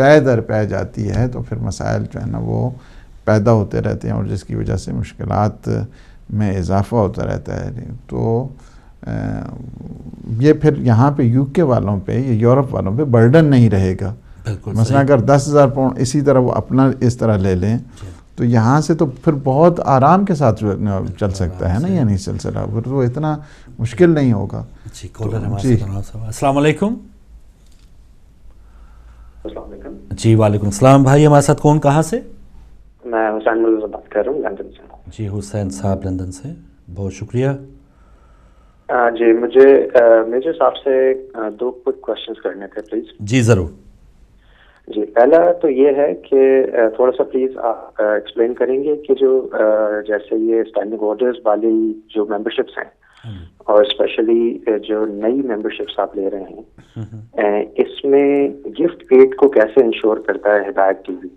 [SPEAKER 1] پے در پے جاتی ہے تو پھر مسائل جو ہے نا وہ پیدا ہوتے رہتے ہیں اور جس کی وجہ سے مشکلات میں اضافہ ہوتا رہتا ہے. تو یہ پھر یہاں پہ یو کے والوں پہ یا یورپ والوں پہ برڈن نہیں رہے گا. مثلا اگر 10,000 پاؤنڈ اسی طرح وہ اپنا اس طرح لے لیں تو یہاں سے تو پھر بہت آرام کے ساتھ چل سکتا ہے نا, یعنی سلسلہ پھر تو اتنا مشکل نہیں ہوگا.
[SPEAKER 2] السلام علیکم.
[SPEAKER 4] السلام علیکم.
[SPEAKER 2] جی وعلیکم السلام. بھائی ہمارے ساتھ کون, کہاں سے؟
[SPEAKER 4] میں حسین ملک بات کر رہا ہوں لندن سے.
[SPEAKER 2] جی حسین صاحب لندن سے, بہت شکریہ.
[SPEAKER 4] جی مجھے آپ سے 2 کوئک کوشچنس کرنے تھے پلیز.
[SPEAKER 2] جی ضرور. جی
[SPEAKER 4] پہلا تو یہ ہے کہ تھوڑا سا پلیز آپ ایکسپلین کریں گے کہ جو جیسے یہ اسٹینڈنگ آرڈرز والی جو ممبرشپس ہیں اور اسپیشلی جو نئی ممبرشپس آپ لے رہے ہیں, اس میں گفٹ پیڈ کو کیسے انشور کرتا ہے ہدایت ٹی وی؟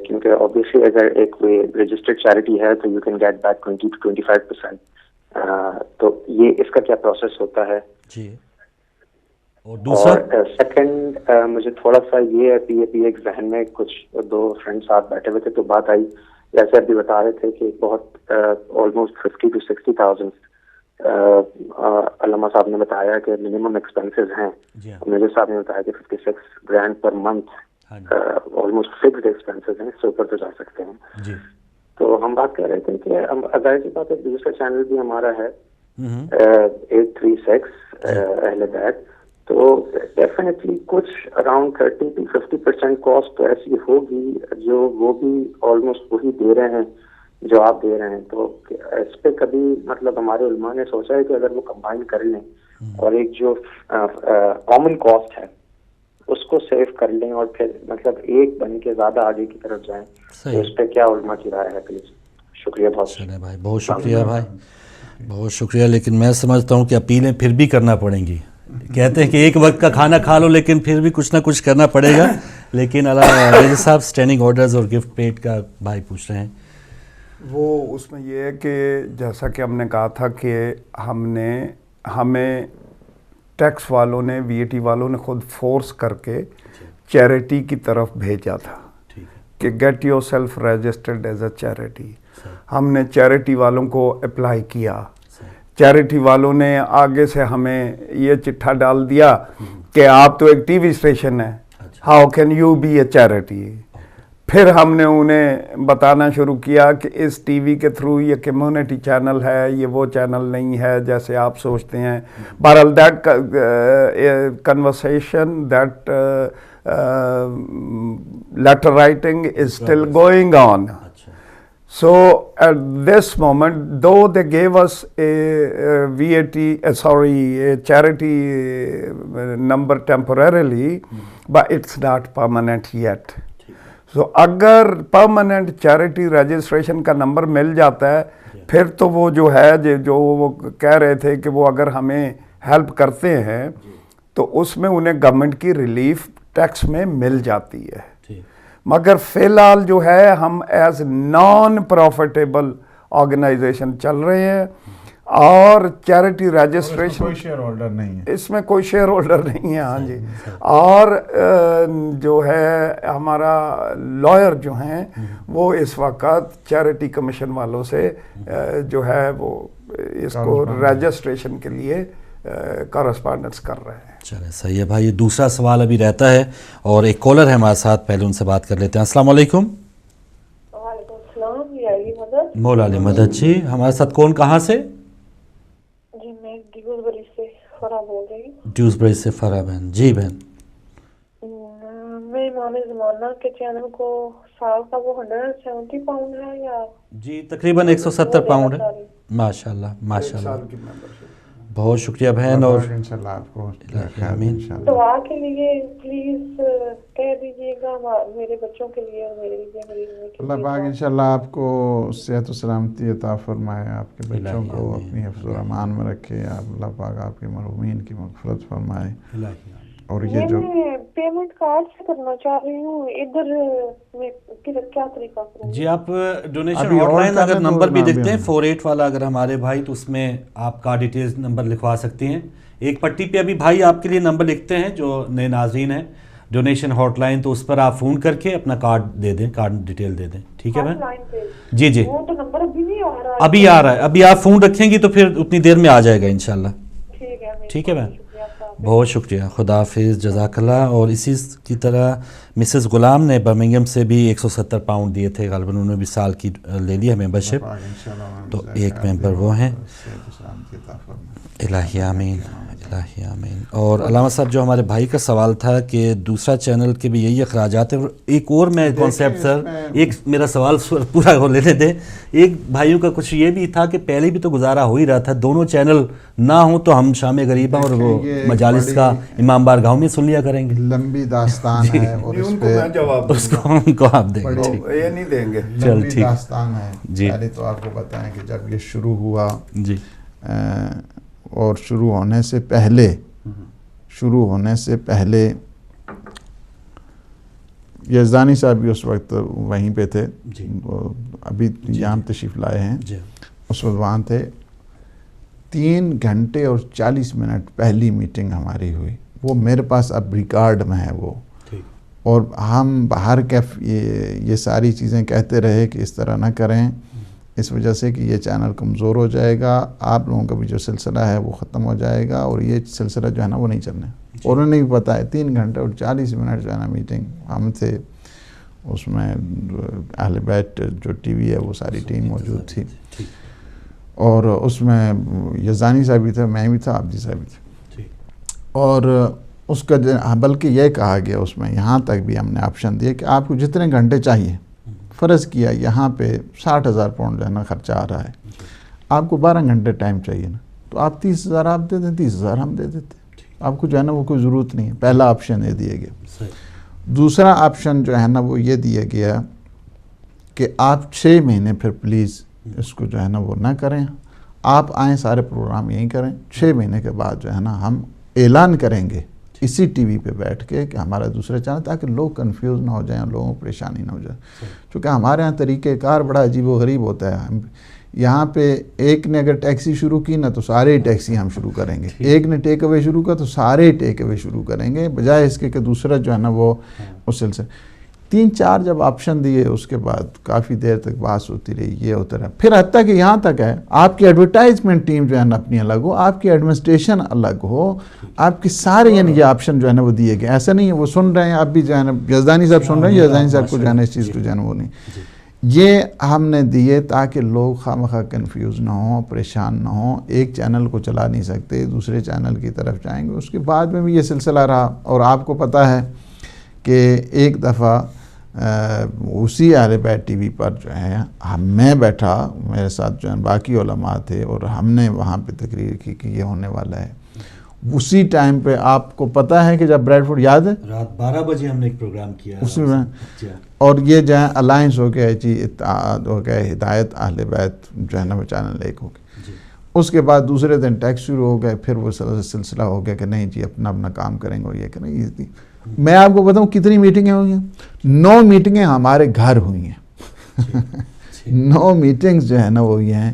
[SPEAKER 4] کیونکہ اوبیسلی اگر ایک کوئی رجسٹرڈ چیریٹی ہے تو you can get back 20 to 25%. تو یہ اس کا کیا پروسیس ہوتا ہے؟
[SPEAKER 2] جی. اور دوسرا
[SPEAKER 4] سیکنڈ مجھے تھوڑا سا یہ ابھی ایک ذہن میں کچھ 2 فرینڈ ساتھ بیٹھے ہوئے تھے تو بات آئی, جیسے ابھی بتا رہے تھے کہ بہت آلموسٹ 50,000 to 60,000 علامہ صاحب نے بتایا کہ منیمم ایکسپینسز ہیں. میرے صاحب نے بتایا کہ 56 grand per month almost fixed expenses ہیں, اس سے اوپر تو جا سکتے ہیں. تو ہم بات کر رہے تھے کہ ظاہر سی بات ہے دوسرا چینل بھی ہمارا ہے 836 اہل بیت, تو ڈیفینیٹلی کچھ اراؤنڈ 30 to 50% کاسٹ تو ایسی ہوگی جو وہ بھی آلموسٹ وہی دے رہے ہیں جو آپ دے رہے ہیں. تو اس پہ کبھی مطلب ہمارے علماء نے سوچا ہے کہ اگر وہ کمبائن کر لیں اور ایک جو کامن کاسٹ ہے اس کو سیو کر لیں اور پھر مطلب ایک بن کے زیادہ آگے کی طرف جائیں, تو اس پہ کیا علماء کی رائے ہے پلیز؟ شکریہ.
[SPEAKER 2] بھائی بہت شکریہ, بھائی بہت شکریہ. لیکن میں سمجھتا ہوں کہ اپیلیں پھر بھی کرنا پڑیں گی. کہتے ہیں کہ ایک وقت کا کھانا کھا لو لیکن پھر بھی کچھ نہ کچھ کرنا پڑے گا. لیکن اللہ صاحب اسٹینڈنگ آرڈرز اور گفٹ پیڈ کا بھائی پوچھ رہے ہیں.
[SPEAKER 3] وہ اس میں یہ ہے کہ جیسا کہ ہم نے کہا تھا کہ ہمیں ٹیکس والوں نے وی اے ٹی والوں نے خود فورس کر کے چیریٹی کی طرف بھیجا تھا کہ get yourself registered as a charity. ہم نے چیریٹی والوں کو اپلائی کیا, چیریٹی والوں نے آگے سے ہمیں یہ چٹھا ڈال دیا کہ آپ تو ایک ٹی وی اسٹیشن ہے, how can you be a charity. پھر ہم نے انہیں بتانا شروع کیا کہ اس ٹی وی کے تھرو یہ کمیونٹی چینل ہے, یہ وہ چینل نہیں ہے جیسے آپ سوچتے ہیں. بہرحال that conversation, that letter writing is still going on. So at this moment, though they gave us a charity number temporarily, but it's not permanent yet. So اگر permanent charity registration کا number مل جاتا ہے پھر تو وہ جو ہے جو وہ کہہ رہے تھے کہ وہ اگر ہمیں ہیلپ کرتے ہیں تو اس میں انہیں گورنمنٹ کی ریلیف ٹیکس میں مل جاتی ہے. مگر فی الحال جو ہے ہم ایز نان پروفیٹیبل آرگنائزیشن چل رہے ہیں اور چیریٹی رجسٹریشن
[SPEAKER 1] کوئی شیئر ہولڈر نہیں ہے,
[SPEAKER 3] اس میں کوئی شیئر ہولڈر نہیں ہے. ہاں جی. اور جو ہے ہمارا لائر جو ہیں وہ اس وقت چیریٹی کمیشن والوں سے جو ہے وہ اس کو رجسٹریشن کے لیے کورسپونڈنس کر رہے ہیں.
[SPEAKER 2] چلے صحیح ہے بھائی. دوسرا سوال ابھی رہتا ہے اور ایک کالر ہے ہمارے ساتھ, پہلے ان سے بات کر لیتے ہیں. السلام علیکم.
[SPEAKER 6] وعلیکم السلام.
[SPEAKER 2] مولا علی مدد جی, ہمارے ساتھ کون, کہاں سے؟
[SPEAKER 6] جی میں ڈیوزبری سے فرا بول رہی ہوں.
[SPEAKER 2] ڈیوزبری سے فرا بہن. جی بہن.
[SPEAKER 6] میں امام زمانہ کے چینل کو سال کا وہ 170 پاؤنڈ ہے یا
[SPEAKER 2] جی تقریباً 170 پاؤنڈ ہے. ماشاء اللہ ماشاء اللہ, بہت شکریہ بہن. اور
[SPEAKER 1] انشاءاللہ آپ کو
[SPEAKER 6] دعا کے لیے پلیز کہہ دیجیے گا میرے بچوں کے لیے اور میرے لیے.
[SPEAKER 1] اللہ پاک انشاءاللہ آپ کو صحت و سلامتی عطا فرمائے, آپ کے بچوں کو اپنی حفظ و امان میں رکھے. اللہ پاک آپ کے مرحومین کی مغفرت فرمائے. اور یہ جو
[SPEAKER 6] پیمنٹ کارڈ سے کرنا چاہ رہی ہوں, ادھر میں کیا طریقہ کروں؟
[SPEAKER 2] جی آپ ڈونیشن ہاٹ لائن اگر نمبر بھی دیکھتے ہیں 48 والا اگر ہمارے بھائی, تو اس میں آپ کا ڈیٹیلز نمبر لکھوا سکتی ہیں. ایک پٹی پہ ابھی بھائی آپ کے لیے نمبر لکھتے ہیں جو نئے ناظرین ہیں, ڈونیشن ہاٹ لائن، تو اس پر آپ فون کر کے اپنا کارڈ دے دیں، کارڈ ڈیٹیل دے دیں. ٹھیک ہے بہن؟ جی جی
[SPEAKER 6] وہ تو نمبر ابھی نہیں آ رہا،
[SPEAKER 2] ابھی آ رہا ہے. ابھی آپ فون رکھیں گی تو پھر اتنی دیر میں آ جائے گا انشاءاللہ. ٹھیک ہے بہن، بہت شکریہ. خدا حافظ، جزاک اللہ. اور اسی کی طرح مسز غلام نے برمنگھم سے بھی 170 پاؤنڈ دیے تھے، غالباً انہوں نے بھی سال کی لے لی ہے ممبرشپ، تو ایک ممبر وہ ہیں. الہی آمین، الہی آمین. اور علامہ صاحب جو ہمارے بھائی کا سوال تھا کہ دوسرا چینل کے بھی یہی اخراجات ہیں. ایک اور میں کانسیپٹ سر، ایک میرا سوال پورا ہو لینے دیں. ایک بھائیوں کا کچھ یہ بھی تھا کہ پہلے بھی تو گزارا ہو ہی رہا تھا، دونوں چینل نہ ہوں تو ہم شام غریبہ اور وہ مجالس کا امام بارگاہوں میں سن لیا کریں گے.
[SPEAKER 1] لمبی داستان ہے اور اس پہ
[SPEAKER 2] اس کو ان کو آپ دیں گے.
[SPEAKER 3] یہ نہیں دیں گے.
[SPEAKER 1] لمبی داستان ہے.
[SPEAKER 2] جی
[SPEAKER 1] پہلے تو آپ کو بتائیں کہ جب یہ شروع ہوا
[SPEAKER 2] جی
[SPEAKER 1] اور شروع ہونے سے پہلے یزدانی صاحب بھی اس وقت وہیں پہ تھے، ابھی یہاں تشریف لائے ہیں، اس وقت وہاں تھے. 3 گھنٹے اور 40 منٹ پہلی میٹنگ ہماری ہوئی، وہ میرے پاس اب ریکارڈ میں ہے وہ. اور ہم باہر یہ ساری چیزیں کہتے رہے کہ اس طرح نہ کریں، اس وجہ سے کہ یہ چینل کمزور ہو جائے گا، آپ لوگوں کا بھی جو سلسلہ ہے وہ ختم ہو جائے گا، اور یہ سلسلہ جو ہے نا وہ نہیں چلنے. اور انہوں نے بھی پتہ ہے 3 گھنٹے اور 40 منٹ جو ہے نا میٹنگ ہم تھے، اس میں اہل بیت جو ٹی وی ہے وہ ساری ٹیم موجود تھی، اور اس میں یزدانی صاحب بھی تھے، میں بھی تھا، عابدی صاحب بھی تھے. اور اس کا بلکہ یہ کہا گیا اس میں، یہاں تک بھی ہم نے آپشن دیا کہ آپ کو جتنے گھنٹے چاہیے. فرض کیا یہاں پہ 60,000 پاؤنڈ جو ہے نا خرچہ آ رہا ہے، آپ کو 12 گھنٹے ٹائم چاہیے نا، تو آپ 30,000 آپ دے دیں، 30,000 ہم دے دیتے. آپ کو جو ہے نا وہ کوئی ضرورت نہیں ہے. پہلا آپشن یہ دیا گیا. دوسرا آپشن جو ہے نا وہ یہ دیا گیا کہ آپ 6 مہینے پھر پلیز اس کو جو ہے نا وہ نہ کریں، آپ آئیں سارے پروگرام یہیں کریں. 6 مہینے کے بعد جو ہے نا ہم اعلان کریں گے اسی ٹی وی پہ بیٹھ کے کہ ہمارا دوسرا چینل، تاکہ لوگ کنفیوز نہ ہو جائیں اور لوگوں کو پریشانی نہ ہو جائے. چونکہ ہمارے ہاں طریقہ کار بڑا عجیب و غریب ہوتا ہے. یہاں پہ ایک نے اگر ٹیکسی شروع کی نا تو سارے ٹیکسی ہم شروع کریں گے، ایک نے ٹیک اوے شروع کیا تو سارے ٹیک اوے شروع کریں گے، بجائے اس کے کہ دوسرا جو ہے نا وہ اس سلسلے. 3-4 جب آپشن دیے اس کے بعد کافی دیر تک بحث ہوتی رہی، یہ ہوتا رہا. پھر حتیٰ کہ یہاں تک ہے آپ کی ایڈورٹائزمنٹ ٹیم جو ہے نا اپنی الگ ہو، آپ کی ایڈمنسٹریشن الگ ہو، آپ کی سارے یعنی یہ آپشن جو ہے نا وہ دیے گئے. ایسا نہیں ہے وہ سن رہے ہیں آپ بھی جو ہے نا، یزدانی صاحب سن رہے ہیں، یزدانی صاحب کو جو ہے نا اس چیز کو جو ہے نا وہ نہیں. یہ ہم نے دیے تاکہ لوگ خواہ کنفیوز نہ ہوں، پریشان نہ ہوں. ایک چینل کو چلا نہیں سکتے، دوسرے چینل کی طرف جائیں گے. اس کے بعد میں بھی یہ سلسلہ رہا. اور آپ کو پتہ ہے کہ ایک دفعہ اسی اہل بیت ٹی وی پر جو ہے میں بیٹھا، میرے ساتھ جو ہے باقی علماء تھے، اور ہم نے وہاں پہ تقریر کی کہ یہ ہونے والا ہے. اسی ٹائم پہ آپ کو پتہ ہے کہ جب بریڈ فورڈ، یاد ہے
[SPEAKER 2] رات 12 بجے ہم نے ایک پروگرام کیا
[SPEAKER 1] اسی میں، اور یہ جو ہے الائنس ہو گیا جی، اتحاد ہو گیا، ہدایت اہل بیت جو ہے نا وہ چینل ایک ہو گیا. اس کے بعد دوسرے دن ٹیکس شروع ہو گئے، پھر وہ سلسلہ ہو گیا کہ نہیں جی اپنا کام کریں گے اور یہ کریں گے. میں آپ کو بتاؤں کتنی میٹنگیں ہوئی ہیں؟ 9 میٹنگیں ہمارے گھر ہوئی ہیں. 9 میٹنگز جو ہے نا وہ ہوئی ہیں.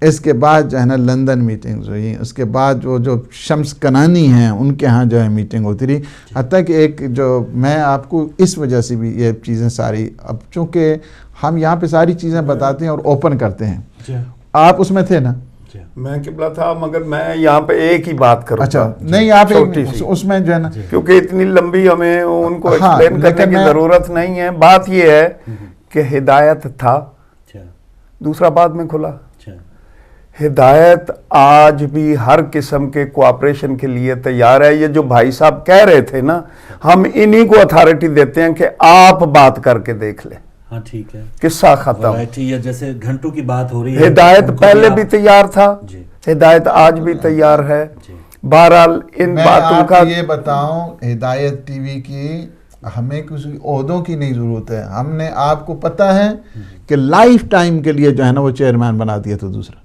[SPEAKER 1] اس کے بعد جو ہے نا لندن میٹنگز ہوئی، اس کے بعد جو شمس کنانی ہیں ان کے ہاں جو ہے میٹنگ ہوتی رہی. حتیٰ کہ ایک جو میں آپ کو اس وجہ سے بھی یہ چیزیں ساری، اب چونکہ ہم یہاں پہ ساری چیزیں بتاتے ہیں اور اوپن کرتے ہیں، آپ اس میں تھے نا؟
[SPEAKER 3] میں قبلہ تھا، مگر میں یہاں پہ ایک ہی بات کروں.
[SPEAKER 1] اچھا نہیں، آپ اس میں جو ہے نا،
[SPEAKER 3] کیونکہ اتنی لمبی ہمیں ان کو ایکسپلین کرنے کی ضرورت نہیں ہے. بات یہ ہے کہ ہدایت تھا، دوسرا بعد میں کھلا. ہدایت آج بھی ہر قسم کے کوآپریشن کے لیے تیار ہے. یہ جو بھائی صاحب کہہ رہے تھے نا، ہم انہی کو اتھارٹی دیتے ہیں کہ آپ بات کر کے دیکھ لیں.
[SPEAKER 2] ہاں ٹھیک ہے،
[SPEAKER 3] قصہ ختم.
[SPEAKER 2] جیسے گھنٹوں کی بات ہو رہی ہے،
[SPEAKER 3] ہدایت پہلے بھی تیار تھا، ہدایت آج بھی تیار ہے. بہرحال ان باتوں کا
[SPEAKER 1] یہ بتاؤں، ہدایت ٹی وی کی ہمیں کسی عہدوں کی نہیں ضرورت ہے. ہم نے آپ کو پتہ ہے کہ لائف ٹائم کے لیے جو ہے نا وہ چیئرمین بنا دیا تھا دوسرا.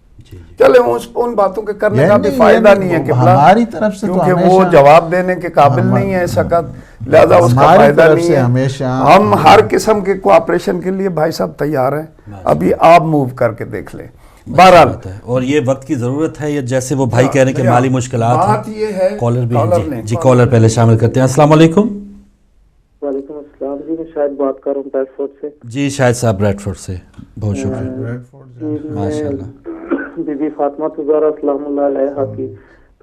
[SPEAKER 3] چلے ان باتوں کے کرنے کا بھی فائدہ نہیں ہے
[SPEAKER 1] ہماری طرف سے،
[SPEAKER 3] کیونکہ وہ جواب دینے کے قابل نہیں ہے اس وقت، لہذا اس کا فائدہ نہیں ہے.
[SPEAKER 1] ہمیشہ
[SPEAKER 3] ہم ہر قسم کے کوآپریشن کے لیے بھائی صاحب تیار ہیں. ابھی آپ موو کر کے دیکھ لیں. بہرحال
[SPEAKER 2] اور یہ وقت کی ضرورت ہے، جیسے وہ بھائی کہہ رہے ہیں کہ مالی مشکلات ہیں.
[SPEAKER 3] بات یہ ہے،
[SPEAKER 2] کالر بھی جی کالر پہلے شامل کرتے ہیں. السلام علیکم.
[SPEAKER 7] شاید بات کر رہا ہوں بیڈ فورڈ سے.
[SPEAKER 2] جی شاہد صاحب بریڈ فورڈ سے, بہت شکریہ. ماشاء اللہ.
[SPEAKER 7] بی بی فاطمہ زہرا سلام اللہ علیہا کی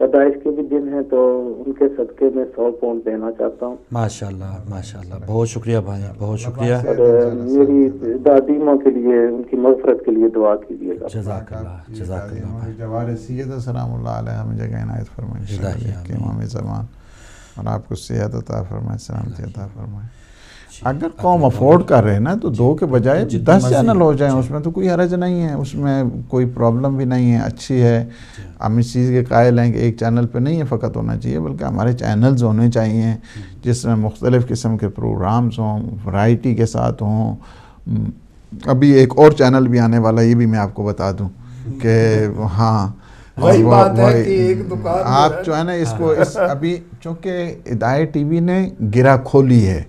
[SPEAKER 7] پیدائش کے بھی دن ہیں, تو ان کے صدقے میں 100 پاؤنڈ دینا چاہتا ہوں.
[SPEAKER 2] ماشاء اللہ ماشاء اللہ, بہت شکریہ بھائی, بہت شکریہ.
[SPEAKER 7] اور میری دادی ماں کے لیے, ان کی مغفرت کے لیے دعا کیجیے گا.
[SPEAKER 2] جزاک اللہ جزاک اللہ.
[SPEAKER 1] جوار سید سلام اللہ علیہ ہمیں جگہ عنایت فرمائے کہ امام زمان, اور آپ کو صحت عطا فرمائے, سلامتی عطا فرمائے. اگر قوم افورڈ کر رہے ہیں نا تو 2 کے بجائے 10 چینل ہو جائیں, اس میں تو کوئی حرج نہیں ہے, اس میں کوئی پرابلم بھی نہیں ہے, اچھی ہے. ہم اس چیز کے قائل ہیں کہ ایک چینل پہ نہیں ہے فقط ہونا چاہیے, بلکہ ہمارے چینلز ہونے چاہیے جس میں مختلف قسم کے پروگرامز ہوں, ورائٹی کے ساتھ ہوں. ابھی ایک اور چینل بھی آنے والا, یہ بھی میں آپ کو بتا دوں کہ ہاں
[SPEAKER 3] وہی بات ہے کہ ایک دکان
[SPEAKER 1] آپ جو ہے نا اس کو ابھی چونکہ ہدایت ٹی وی نے گرہ کھولی ہے,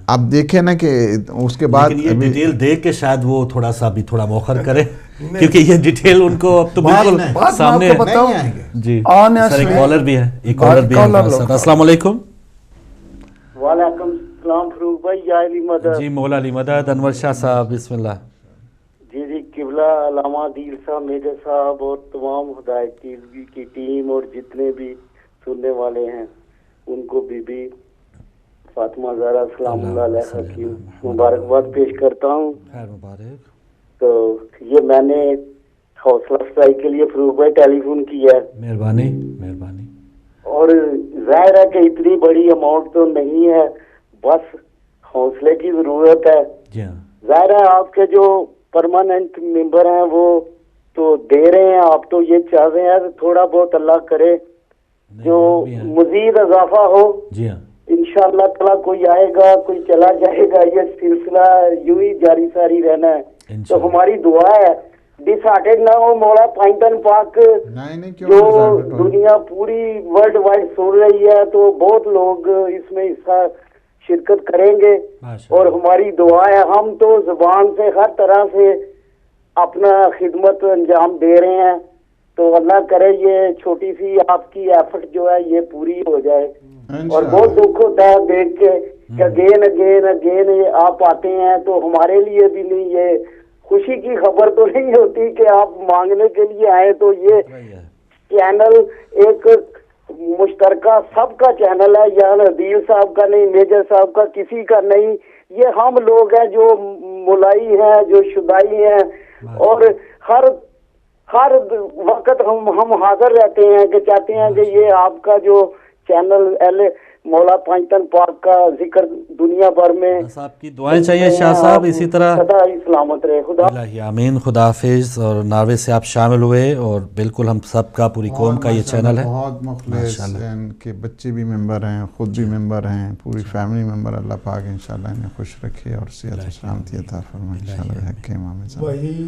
[SPEAKER 1] آپ دیکھیں نا کہ اس کے بعد
[SPEAKER 2] یہ ڈیٹیل دیکھ کے شاید وہ تھوڑا سا بھی تھوڑا موخر کرے, کیونکہ یہ ڈیٹیل ان کو اب تو بالکل سامنے
[SPEAKER 1] نہیں.
[SPEAKER 2] جی سر, ایک کالر بھی ہے, ایک کالر بھی ہے. السلام علیکم.
[SPEAKER 7] وعلیکم السلام فروغ بھائی, یا علی مدد.
[SPEAKER 2] جی مولا علی مدد. انور شاہ صاحب بسم اللہ.
[SPEAKER 7] جی قبلہ علامہ عادل صاحب, میجر صاحب اور تمام ہدایت ٹی وی کی ٹیم اور جتنے بھی سننے والے ہیں ان کو بی بی فاطمہ زہرا سلام اللہ علیہا کی مبارکباد پیش کرتا ہوں.
[SPEAKER 2] خیر مبارک.
[SPEAKER 7] تو یہ میں نے حوصلہ افزائی کے لیے فروغ بھائی ٹیلی فون کیا ہے.
[SPEAKER 2] مہربانی مہربانی.
[SPEAKER 7] اور ظاہر ہے کہ اتنی بڑی اماؤنٹ تو نہیں ہے, بس حوصلے کی ضرورت ہے.
[SPEAKER 2] جی ہاں,
[SPEAKER 7] ظاہر ہے آپ کے جو پرماننٹ ممبر ہیں وہ تو دے رہے ہیں, آپ تو یہ چاہ رہے ہیں تھوڑا بہت اللہ کرے جو مزید اضافہ ہو.
[SPEAKER 2] جی ہاں
[SPEAKER 7] انشاءاللہ تعالیٰ کوئی آئے گا کوئی چلا جائے گا, یہ سلسلہ یوں ہی جاری ساری رہنا ہے. تو ہماری دعا ہے ڈسہارٹڈ نہ ہو مولا پائنٹن پاک, جو دنیا پوری ورلڈ وائڈ سن رہی ہے, تو بہت لوگ اس میں حصہ شرکت کریں گے. اور ہماری دعا ہے, ہم تو زبان سے ہر طرح سے اپنا خدمت انجام دے رہے ہیں, تو اللہ کرے یہ چھوٹی سی آپ کی ایفرٹ جو ہے یہ پوری ہو جائے. اور بہت دکھ ہوتا ہے دیکھ کے کہ اگین یہ آپ آتے ہیں, تو ہمارے لیے بھی نہیں, یہ خوشی کی خبر تو نہیں ہوتی کہ آپ مانگنے کے لیے آئے. تو یہ چینل ایک مشترکہ سب کا چینل ہے, یا عادل صاحب کا نہیں, میجر صاحب کا, کسی کا نہیں. یہ ہم لوگ ہیں جو ملائی ہیں, جو شدائی ہیں, اور ہر وقت ہم حاضر رہتے ہیں کہ چاہتے ہیں کہ یہ آپ کا جو چینل مولا پائنٹن پاک کا ذکر دنیا بھر میں.
[SPEAKER 2] آپ کی دعائیں چاہیے شاہ صاحب, اسی طرح
[SPEAKER 7] سدا ہی سلامت رہے. خدا
[SPEAKER 2] آمین. خدا حافظ. اور ناروے سے آپ شامل ہوئے, اور بالکل ہم سب کا, پوری قوم کا یہ چینل ہے.
[SPEAKER 1] بہت مخلص ہیں, ان کے بچے بھی ممبر ہیں, خود بھی ممبر ہیں, پوری فیملی ممبر. اللہ پاک انشاءاللہ انہیں خوش رکھے اور صحت و سلامتی عطا فرمائے انشاءاللہ حق کے امام زمان.
[SPEAKER 3] وہی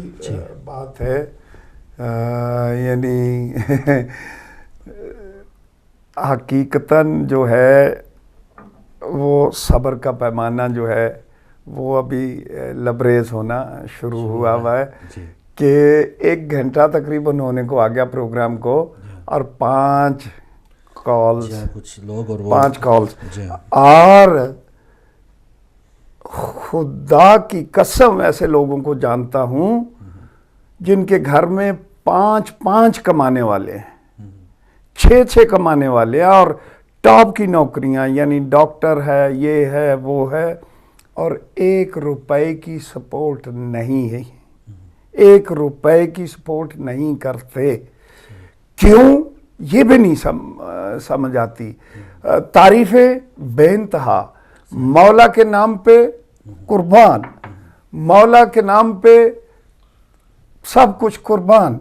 [SPEAKER 3] بات ہے, یعنی حقیقتاً جو ہے وہ صبر کا پیمانہ جو ہے وہ ابھی لبریز ہونا شروع ہوا ہے کہ 1 گھنٹہ تقریباً ہونے کو آ گیا پروگرام کو, اور 5 کالز,
[SPEAKER 2] کچھ لوگ اور
[SPEAKER 3] 5 کالز. اور خدا کی قسم ایسے لوگوں کو جانتا ہوں جن کے گھر میں 5 کمانے والے ہیں, 6 کمانے والے ہیں, اور ٹاپ کی نوکریاں, یعنی ڈاکٹر ہے, یہ ہے, وہ ہے, اور 1 روپے کی سپورٹ نہیں ہے, 1 روپے کی سپورٹ نہیں کرتے. کیوں یہ بھی نہیں سمجھ آتی. تعریفیں بے انتہا, مولا کے نام پہ قربان, مولا کے نام پہ سب کچھ قربان,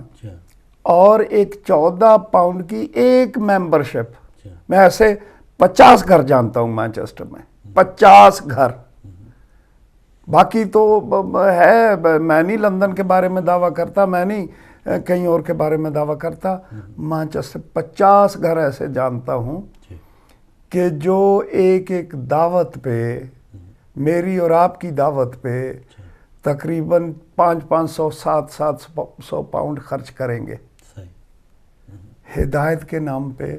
[SPEAKER 3] اور ایک 14 پاؤنڈ کی ایک ممبرشپ. میں ایسے 50 گھر جانتا ہوں مانچسٹر میں, 50 گھر. باقی تو ہے, میں نہیں لندن کے بارے میں دعویٰ کرتا, میں نہیں کہیں اور کے بارے میں دعویٰ کرتا. مانچسٹر 50 گھر ایسے جانتا ہوں کہ جو ایک دعوت پہ, میری اور آپ کی دعوت پہ تقریباً 500 700 پاؤنڈ خرچ کریں گے ہدایت کے نام پہ.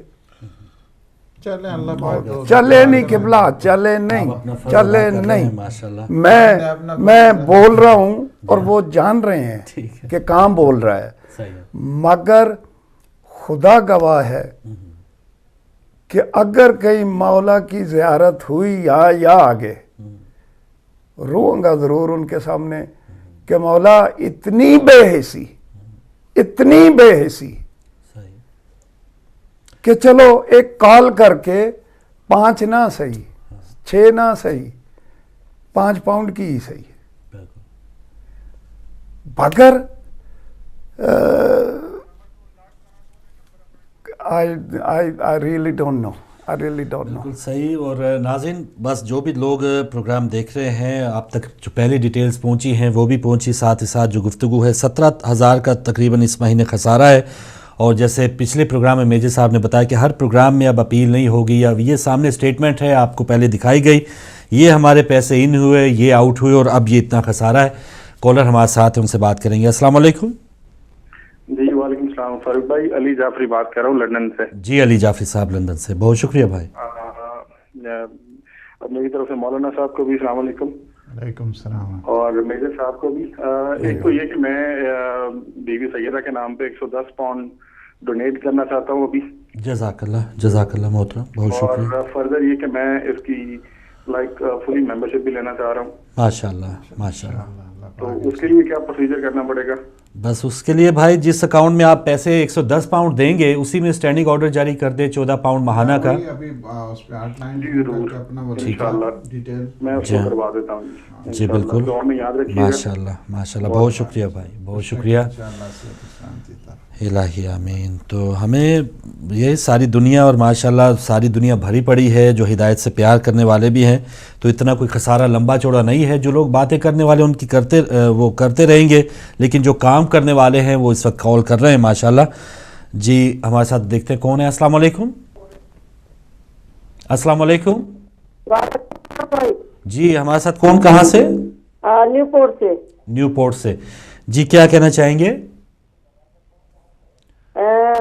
[SPEAKER 1] چلے اللہ پاک
[SPEAKER 3] چلے نہیں قبلہ، چلے نہیں، چلے نہیں.
[SPEAKER 2] ماشاءاللہ
[SPEAKER 3] میں بول رہا ہوں اور وہ جان رہے ہیں کہ کہاں بول رہا ہے، مگر خدا گواہ ہے کہ اگر کہیں مولا کی زیارت ہوئی یا آگے، روؤں گا ضرور ان کے سامنے کہ مولا اتنی بے حسی کہ چلو ایک کال کر کے 5 نہ صحیح، 6 نہ صحیح، 5 پاؤنڈ کی ہی صحیح، مگر I really don't know.
[SPEAKER 2] بالکل صحیح. اور ناظرین بس جو بھی لوگ پروگرام دیکھ رہے ہیں، آپ تک جو پہلی ڈیٹیلز پہنچی ہیں وہ بھی پہنچی، ساتھ ہی ساتھ جو گفتگو ہے 17,000 کا تقریباً اس مہینے خسارہ ہے. اور جیسے پچھلے پروگرام میں میجر صاحب نے بتایا کہ ہر پروگرام میں اب اپیل نہیں ہوگی، یا یہ سامنے سٹیٹمنٹ ہے آپ کو پہلے دکھائی گئی، یہ ہمارے پیسے ان ہوئے، یہ آؤٹ ہوئے اور اب یہ اتنا خسارہ ہے. کالر ہمارے ساتھ ہیں، ان سے بات کریں گے. السلام علیکم.
[SPEAKER 5] جی وعلیکم السلام فاروق بھائی، علی جعفری بات کر رہا ہوں لندن سے.
[SPEAKER 2] جی علی جعفری صاحب لندن سے، بہت شکریہ بھائی.
[SPEAKER 5] اب میری طرف سے مولانا صاحب کو بھی السلام علیکم.
[SPEAKER 1] وعلیکم السلام.
[SPEAKER 5] اور میجر صاحب کو بھی. ایک تو یہ کہ میں بیوی سیدہ کے نام پہ 110 پاؤنڈ ڈونیٹ کرنا چاہتا ہوں ابھی.
[SPEAKER 2] جزاک اللہ محترم، بہت شکریہ.
[SPEAKER 5] اور فردر یہ کہ میں اس کی فلی ممبرشپ بھی لینا چاہ رہا ہوں.
[SPEAKER 2] ماشاءاللہ.
[SPEAKER 5] تو اس کے لیے کیا پروسیجر کرنا پڑے گا؟
[SPEAKER 2] بس اس کے لیے بھائی جس اکاؤنٹ میں آپ پیسے 110 پاؤنڈ دیں گے اسی میں اسٹینڈنگ آرڈر جاری کر دیں 14 پاؤنڈ ماہانہ کا. جی بالکل. ماشاءاللہ بہت شکریہ بھائی، بہت شکریہ. الہی آمین. تو ہمیں یہ ساری دنیا اور ماشاءاللہ ساری دنیا بھری پڑی ہے جو ہدایت سے پیار کرنے والے بھی ہیں، تو اتنا کوئی خسارہ لمبا چوڑا نہیں ہے. جو لوگ باتیں کرنے والے ان کی کرتے رہیں گے، لیکن جو کام کرنے والے ہیں وہ اس وقت کال کر رہے ہیں ماشاءاللہ. جی ہمارے ساتھ دیکھتے ہیں کون ہے. السلام علیکم. السلام علیکم. جی ہمارے ساتھ کون، کہاں سے؟ نیو پورٹ سے. جی کیا کہنا چاہیں گے؟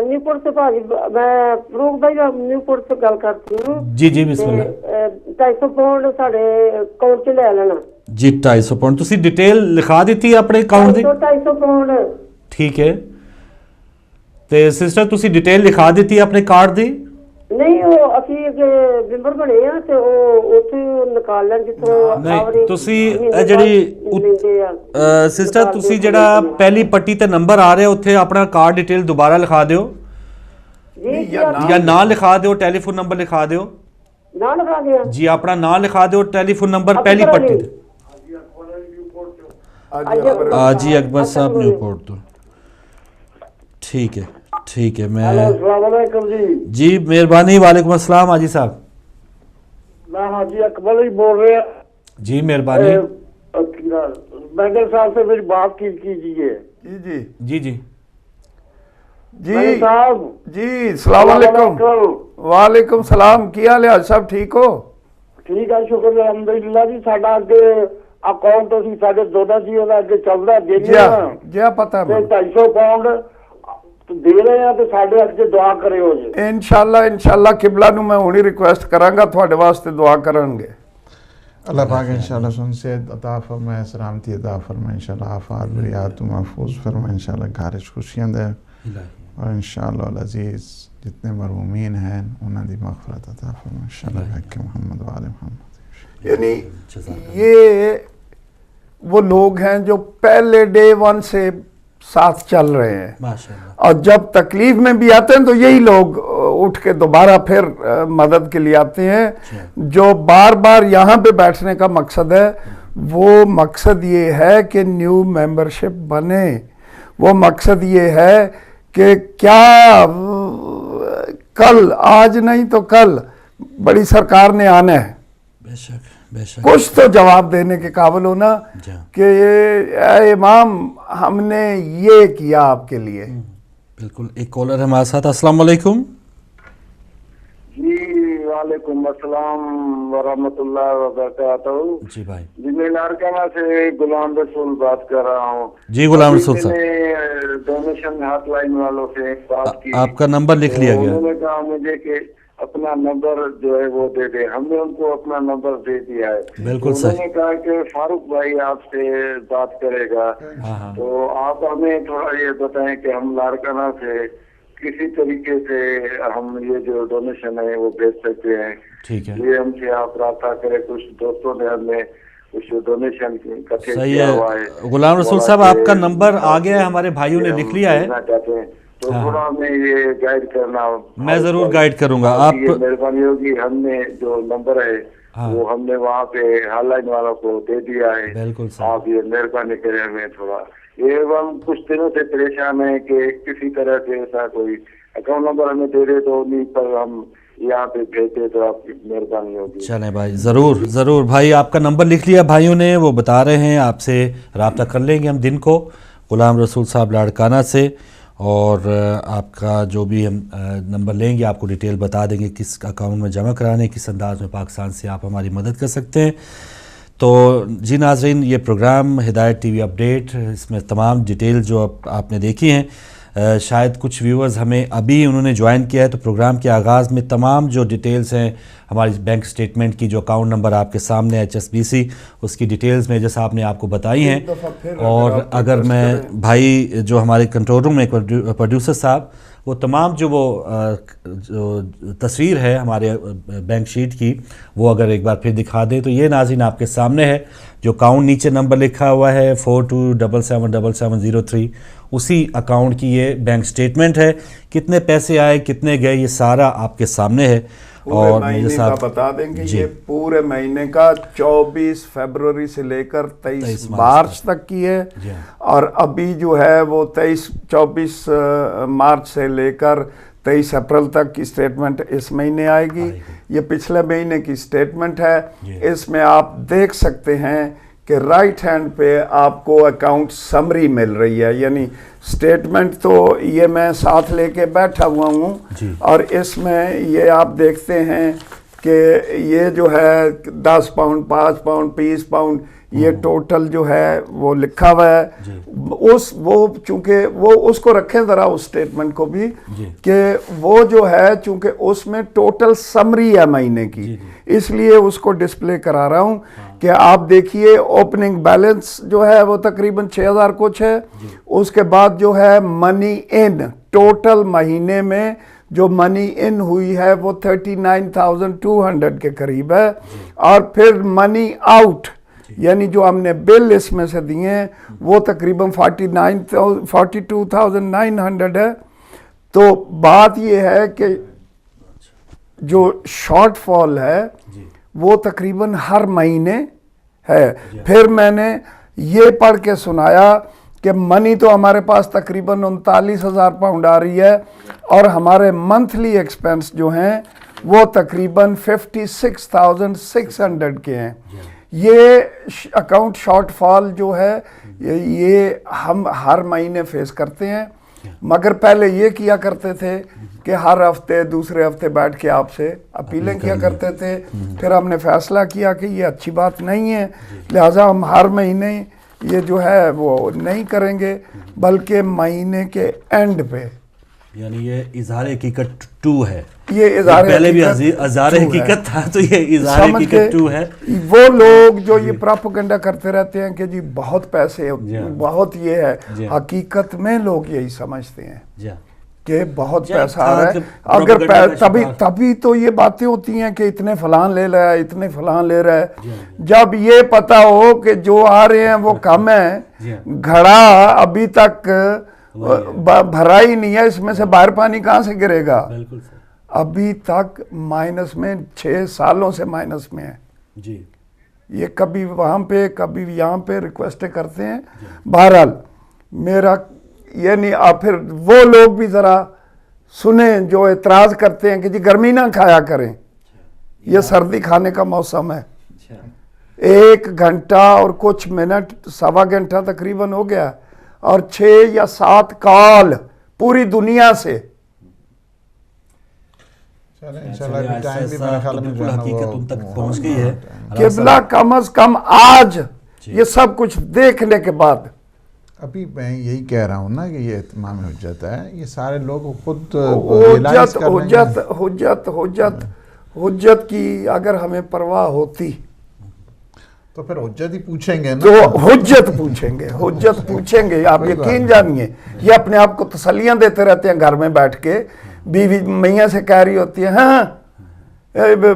[SPEAKER 8] نیو پورٹ سے میں فروغ بھائی نیو پورٹ سے گل کرتی ہوں.
[SPEAKER 2] جی بسم اللہ.
[SPEAKER 8] 250 پاؤنڈ ساڈے اکاؤنٹ چ لے لینا.
[SPEAKER 2] جی 250 پاؤنڈ تسی ڈیٹیل لکھا دیتی اپنے اکاؤنٹ دی.
[SPEAKER 8] 250 پاؤنڈ
[SPEAKER 2] ٹھیک ہے. تے سسٹر تسی ڈیٹیل لکھا دیتی اپنے کارڈ دی؟
[SPEAKER 8] نہیں وہ اسی ممبر بنے ہیں تے او اوتھے نکال لیں جتوں.
[SPEAKER 2] نہیں تسی جڑی سسٹر تسی جڑا پہلی پٹی تے نمبر آ رہے اوتھے اپنا کارڈ ڈیٹیل دوبارہ لکھا دیو یا نام لکھا دیو، ٹیلی فون نمبر لکھا دیو.
[SPEAKER 8] نام لکھا دیا
[SPEAKER 2] جی اپنا نام لکھا دیو، ٹیلی فون نمبر پہلی پٹی تے. جی اکبر صاحب نیو پورٹ تو ٹھیک ہے. میں
[SPEAKER 9] السلام علیکم
[SPEAKER 2] جی مہربانی. وعلیکم السلام حاجی صاحب.
[SPEAKER 9] میں حاجی اکبر ہی بول رہے ہیں.
[SPEAKER 2] جی مہربانی.
[SPEAKER 9] مینڈل صاحب سے میری بات کیجیے.
[SPEAKER 3] جی صاحب. جی السلام علیکم. وعلیکم السلام. کی حال ہے صاحب؟ ٹھیک ہو؟
[SPEAKER 9] ٹھیک ہے شکر الحمدللہ جی. ساڈا اگے اکاؤنٹ اسی ساڈے دونوں جی دا اگے چلدا
[SPEAKER 3] جی پتہ ہے.
[SPEAKER 9] 250 پاؤنڈ دے رہے ہیں تو ساڈے اگے دعا کریو جی.
[SPEAKER 3] انشاءاللہ قبلہ نو میں ہونی ریکویسٹ کراں گا تواڈے واسطے دعا کرن گے.
[SPEAKER 1] اللہ پاک انشاءاللہ سن سے عطا فرمائے، سلامتی عطا فرمائے، انشاءاللہ آفات بریات محفوظ فرمائے، انشاءاللہ گھرش خوشیاں دے، اور انشاءاللہ العزیز جتنے مرحومین ہیں انہاں دی مغفرت عطا فرمائے انشاءاللہ بحق محمد و آل محمد.
[SPEAKER 3] یعنی یہ وہ لوگ ہیں جو پہلے ڈے 1 سے ساتھ چل رہے ہیں، اور جب تکلیف میں بھی آتے ہیں تو یہی لوگ اٹھ کے دوبارہ پھر مدد کے لیے آتے ہیں. جو بار بار یہاں پہ بیٹھنے کا مقصد ہے وہ مقصد یہ ہے کہ نیو ممبرشپ بنے. وہ مقصد یہ ہے کہ کیا کل، آج نہیں تو کل بڑی سرکار نے آنا ہے. کچھ تو جواب دینے کے قابل ہونا کہ اے امام ہم نے یہ کیا آپ کے لیے.
[SPEAKER 2] بالکل. ایک کالر ہے ہمارے ساتھ. السلام علیکم.
[SPEAKER 9] جی وعلیکم السلام ورحمۃ اللہ وبرکاتہ.
[SPEAKER 2] جی بھائی.
[SPEAKER 9] جی میں لاڑکانہ سے غلام رسول بات کر رہا ہوں.
[SPEAKER 2] جی غلام رسول صاحب.
[SPEAKER 9] ڈونیشن ہاٹ لائن والوں سے بات کی.
[SPEAKER 2] آپ کا نمبر لکھ لیا گیا.
[SPEAKER 9] انہوں نے کہا مجھے کہ
[SPEAKER 10] اپنا نمبر جو ہے وہ دے دیں. ہم نے ان کو اپنا نمبر دے دیا ہے.
[SPEAKER 2] بالکل
[SPEAKER 10] انہوں نے کہا کہ فاروق بھائی آپ سے بات کرے گا. تو آپ ہمیں تھوڑا یہ بتائیں کہ ہم لاڑکانہ سے کسی طریقے سے ہم یہ جو ڈونیشن ہے وہ بھیج سکتے ہیں.
[SPEAKER 2] ٹھیک ہے,
[SPEAKER 10] یہ ہم سے آپ رابطہ کریں. کچھ دوستوں نے ہمیں کچھ ڈونیشن اکٹھے
[SPEAKER 2] صحیح
[SPEAKER 10] کیا ہوا ہے.
[SPEAKER 2] غلام رسول صاحب آپ کا نمبر آ گیا ہے, ہمارے بھائیوں نے لکھ لیا ہے.
[SPEAKER 10] تو تھوڑا ہمیں یہ گائیڈ کرنا.
[SPEAKER 2] میں ضرور گائیڈ کروں گا. آپ
[SPEAKER 10] مہربانی ہوگی. ہم نے جو نمبر ہے وہ ہم نے وہاں پہ ہال لائن والوں کو دے دیا ہے.
[SPEAKER 2] بالکل
[SPEAKER 10] آپ یہ مہربانی کریں ہمیں تھوڑا. یہ ہم کچھ دنوں سے پریشان ہیں کہ کسی طرح سے ایسا کوئی اکاؤنٹ نمبر ہمیں دے دے تو انہیں پر ہم یہاں پہ بھیجتے تو آپ کی مہربانی ہوگی.
[SPEAKER 2] چلیں بھائی, ضرور ضرور. بھائی آپ کا نمبر لکھ لیا بھائیوں نے, وہ بتا رہے ہیں آپ سے رابطہ کر لیں گے ہم دن کو غلام رسول صاحب لاڑکانہ سے, اور آپ کا جو بھی ہم نمبر لیں گے آپ کو ڈیٹیل بتا دیں گے کس اکاؤنٹ میں جمع کرانے, کس انداز میں پاکستان سے آپ ہماری مدد کر سکتے ہیں. تو جی ناظرین, یہ پروگرام ہدایت ٹی وی اپڈیٹ, اس میں تمام ڈیٹیل جو آپ نے دیکھی ہیں, شاید کچھ ویورز ہمیں ابھی انہوں نے جوائن کیا ہے, تو پروگرام کے آغاز میں تمام جو ڈیٹیلز ہیں ہماری بینک سٹیٹمنٹ کی, جو اکاؤنٹ نمبر آپ کے سامنے HSBC, اس کی ڈیٹیلز میں جیسا آپ نے آپ کو بتائی ہیں. اور اگر میں بھائی جو ہمارے کنٹرول روم میں پروڈیوسر صاحب, وہ تمام جو تصویر ہے ہمارے بینک شیٹ کی, وہ اگر ایک بار پھر دکھا دیں. تو یہ ناظرین آپ کے سامنے ہے, جو اکاؤنٹ نیچے نمبر لکھا ہوا ہے 42777703, اسی اکاؤنٹ کی یہ بینک سٹیٹمنٹ ہے. کتنے پیسے آئے, کتنے گئے, یہ سارا آپ کے سامنے ہے.
[SPEAKER 3] اور مہینے کا بتا دیں گے. یہ پورے مہینے کا 24 فیبروری سے لے کر 23 مارچ تک کی ہے. اور ابھی جو ہے وہ 24 مارچ سے لے کر 23 اپریل تک کی سٹیٹمنٹ اس مہینے آئے گی. یہ پچھلے مہینے کی سٹیٹمنٹ ہے. اس میں آپ دیکھ سکتے ہیں کہ رائٹ ہینڈ پہ آپ کو اکاؤنٹ سمری مل رہی ہے. یعنی سٹیٹمنٹ تو یہ میں ساتھ لے کے بیٹھا ہوا ہوں, اور اس میں یہ آپ دیکھتے ہیں کہ یہ جو ہے 10 پاؤنڈ 5 پاؤنڈ 20 پاؤنڈ یہ ٹوٹل جو ہے وہ لکھا ہوا ہے. وہ چونکہ وہ اس کو رکھیں ذرا اس سٹیٹمنٹ کو بھی, کہ وہ جو ہے چونکہ اس میں ٹوٹل سمری ہے مہینے کی, اس لیے اس کو ڈسپلے کرا رہا ہوں کہ آپ دیکھیے. اوپننگ بیلنس جو ہے وہ تقریباً 6000 کچھ ہے. اس کے بعد جو ہے منی ان, ٹوٹل مہینے میں جو منی ان ہوئی ہے وہ 39,200 کے قریب ہے. اور پھر منی آؤٹ یعنی جو ہم نے بل اس میں سے دیے ہیں وہ تقریباً 42,900 ہے. تو بات یہ ہے کہ جو شارٹ فال ہے وہ تقریباً ہر مہینے ہے. پھر میں نے یہ پڑھ کے سنایا کہ منی تو ہمارے پاس تقریباً 39,000 پاؤنڈ آ رہی ہے, اور ہمارے منتھلی ایکسپینس جو ہیں وہ تقریباً 56,600 کے ہیں. یہ اکاؤنٹ شارٹ فال جو ہے یہ ہم ہر مہینے فیس کرتے ہیں. مگر پہلے یہ کیا کرتے تھے کہ ہر ہفتے دوسرے ہفتے بیٹھ کے آپ سے اپیلیں کیا کرتے تھے. پھر ہم نے فیصلہ کیا کہ یہ اچھی بات نہیں ہے, لہٰذا ہم ہر مہینے یہ جو ہے وہ نہیں کریں گے, بلکہ مہینے کے اینڈ پہ.
[SPEAKER 2] یعنی یہ اظہار حقیقت 2 ہے.
[SPEAKER 3] یہ اظہار
[SPEAKER 2] پہلے بھی اظہار حقیقت تھا, تو یہ اظہار حقیقت 2 ہے.
[SPEAKER 3] وہ لوگ جو یہ پراپیگنڈا کرتے رہتے ہیں کہ جی بہت پیسے بہت یہ ہے, حقیقت میں لوگ یہی سمجھتے ہیں کہ بہت پیسہ آ رہا ہے. اگر تبھی تو یہ باتیں ہوتی ہیں کہ اتنے فلان لے رہا ہے, اتنے فلان لے رہا ہے. جب یہ پتا ہو کہ جو آ رہے ہیں وہ کم ہے, گھڑا ابھی تک بھرا ہی نہیں ہے, اس میں سے باہر پانی کہاں سے گرے گا. ابھی تک مائنس میں 6 سالوں سے مائنس میں ہے. یہ کبھی وہاں پہ کبھی یہاں پہ ریکویسٹیں کرتے ہیں. بہرحال میرا یعنی پھر وہ لوگ بھی ذرا سنیں جو اعتراض کرتے ہیں کہ جی گرمی نہ کھایا کریں, یہ سردی کھانے کا موسم ہے. 1 گھنٹہ اور کچھ منٹ, 1.25 گھنٹہ تقریباً ہو گیا, اور 6 یا 7 کال پوری دنیا سے. قبلہ کم از کم آج یہ سب کچھ دیکھنے کے بعد
[SPEAKER 1] ابھی میں یہی کہہ رہا ہوں نا کہ یہ اتمام حجت ہے، یہ سارے لوگ خود
[SPEAKER 3] حجت کی اگر ہمیں پرواہ ہوتی
[SPEAKER 1] تو پھر حجت ہی پوچھیں گے نا،
[SPEAKER 3] تو حجت پوچھیں گے آپ یقین جانیے. یہ اپنے آپ کو تسلیاں دیتے رہتے ہیں گھر میں بیٹھ کے، بیوی میاں سے کہہ رہی ہوتی ہے ہاں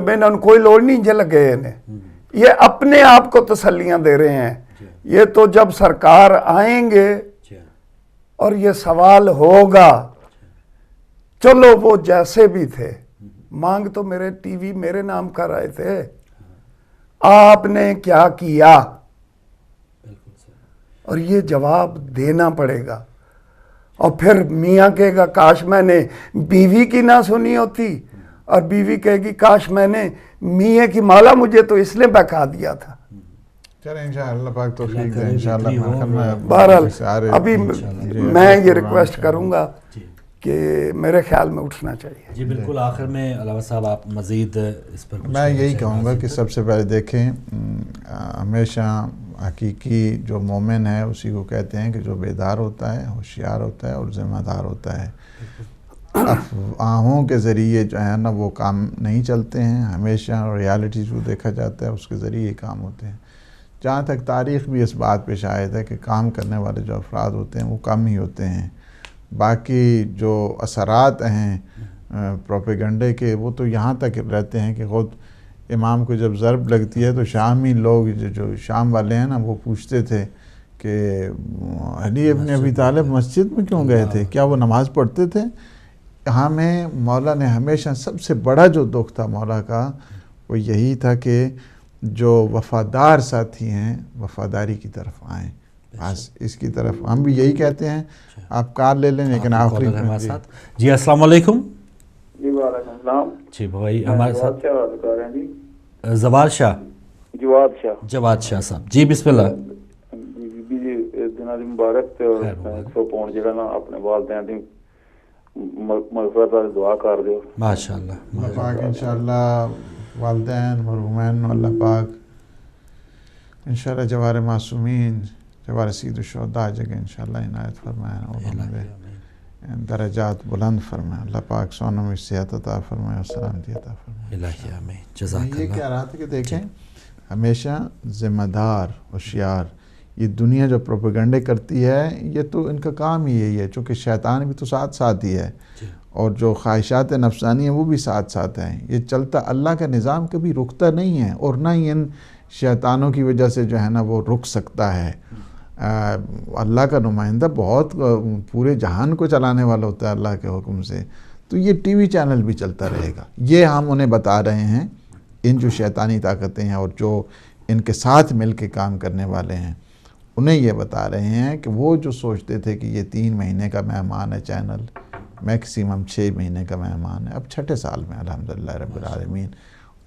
[SPEAKER 3] میں نے کوئی لوڑ نہیں جے لگے انہیں، یہ اپنے آپ کو تسلیاں دے رہے ہیں. یہ تو جب سرکار آئیں گے اور یہ سوال ہوگا، چلو وہ جیسے بھی تھے، مانگ تو میرے ٹی وی میرے نام کر رہے تھے، آپ نے کیا کیا؟ اور یہ جواب دینا پڑے گا. اور پھر میاں کہے گا کاش میں نے بیوی کی نہ سنی ہوتی، اور بیوی کہے گی کاش میں نے میاں کی مالا مجھے تو اس لیے بہکا دیا تھا.
[SPEAKER 1] چلیں انشاءاللہ پاک توفیق دے انشاءاللہ.
[SPEAKER 3] بہرحال ابھی میں یہ ریکویسٹ کروں گا کہ میرے خیال میں اٹھنا چاہیے.
[SPEAKER 2] جی بالکل. آخر میں علامہ صاحب آپ مزید اس پر
[SPEAKER 1] میں یہی کہوں گا کہ سب سے پہلے دیکھیں، ہمیشہ حقیقی جو مومن ہے اسی کو کہتے ہیں کہ جو بیدار ہوتا ہے، ہوشیار ہوتا ہے اور ذمہ دار ہوتا ہے. افواہوں کے ذریعے جو ہے نا وہ کام نہیں چلتے ہیں، ہمیشہ ریالٹی جو دیکھا جاتا ہے اس کے ذریعے کام ہوتے ہیں. جہاں تک تاریخ بھی اس بات پہ شاہد ہے کہ کام کرنے والے جو افراد ہوتے ہیں وہ کم ہی ہوتے ہیں. باقی جو اثرات ہیں پروپیگنڈے کے وہ تو یہاں تک رہتے ہیں کہ خود امام کو جب ضرب لگتی ہے تو شامی لوگ جو شام والے ہیں نا وہ پوچھتے تھے کہ علی ابن ابی طالب مسجد میں کیوں گئے تھے، کیا وہ نماز پڑھتے تھے؟ ہمیں مولا نے ہمیشہ سب سے بڑا جو دکھ تھا مولا کا وہ یہی تھا کہ جو وفادار ساتھی ہیں وفاداری کی طرف آئیں. بس اس کی طرف ہم بھی یہی کہتے ہیں. آپ کار لے لیں لیکن آخری
[SPEAKER 2] جی السلام علیکم.
[SPEAKER 11] جی وعلیکم السلام.
[SPEAKER 2] جی بھائی ہمارے ساتھ
[SPEAKER 11] جی
[SPEAKER 2] زوال شاہ جواد شاہ صاحب. جی بسم اللہ.
[SPEAKER 11] جی دنوں دی مبارک تے 100 پاؤنڈ جڑا نا اپنے والدین دی مغفرت والی دعا کر دیو.
[SPEAKER 2] ماشاءاللہ.
[SPEAKER 1] اللہ پاک انشاءاللہ والدین مرحومین اللہ پاک انشاءاللہ جوار معصومین جوار سید الشہداء جگہ انشاءاللہ عنایت فرمائیں اور ہمیں درجات بلند فرمائیں. اللہ پاک سونوں میں صحت عطا فرمائے اور سلامتی عطا فرمائے.
[SPEAKER 2] الہی آمین. جزاک اللہ.
[SPEAKER 1] یہ کہہ رہا تھا کہ دیکھیں ہمیشہ ذمہ دار ہوشیار، یہ دنیا جو پروپیگنڈے کرتی ہے یہ تو ان کا کام ہی یہی ہے، چونکہ شیطان بھی تو ساتھ ہی ہے اور جو خواہشات نفسانی ہیں وہ بھی ساتھ ہیں. یہ چلتا اللہ کا نظام کبھی رکتا نہیں ہے اور نہ ہی ان شیطانوں کی وجہ سے جو ہے نا وہ رک سکتا ہے. اللہ کا نمائندہ بہت پورے جہان کو چلانے والا ہوتا ہے اللہ کے حکم سے. تو یہ ٹی وی چینل بھی چلتا رہے گا. یہ ہم انہیں بتا رہے ہیں، ان جو شیطانی طاقتیں ہیں اور جو ان کے ساتھ مل کے کام کرنے والے ہیں انہیں یہ بتا رہے ہیں کہ وہ جو سوچتے تھے کہ یہ 3 مہینے کا مہمان ہے چینل، میکسیمم 6 مہینے کا مہمان ہے، اب 6 سال میں الحمدللہ رب العالمین.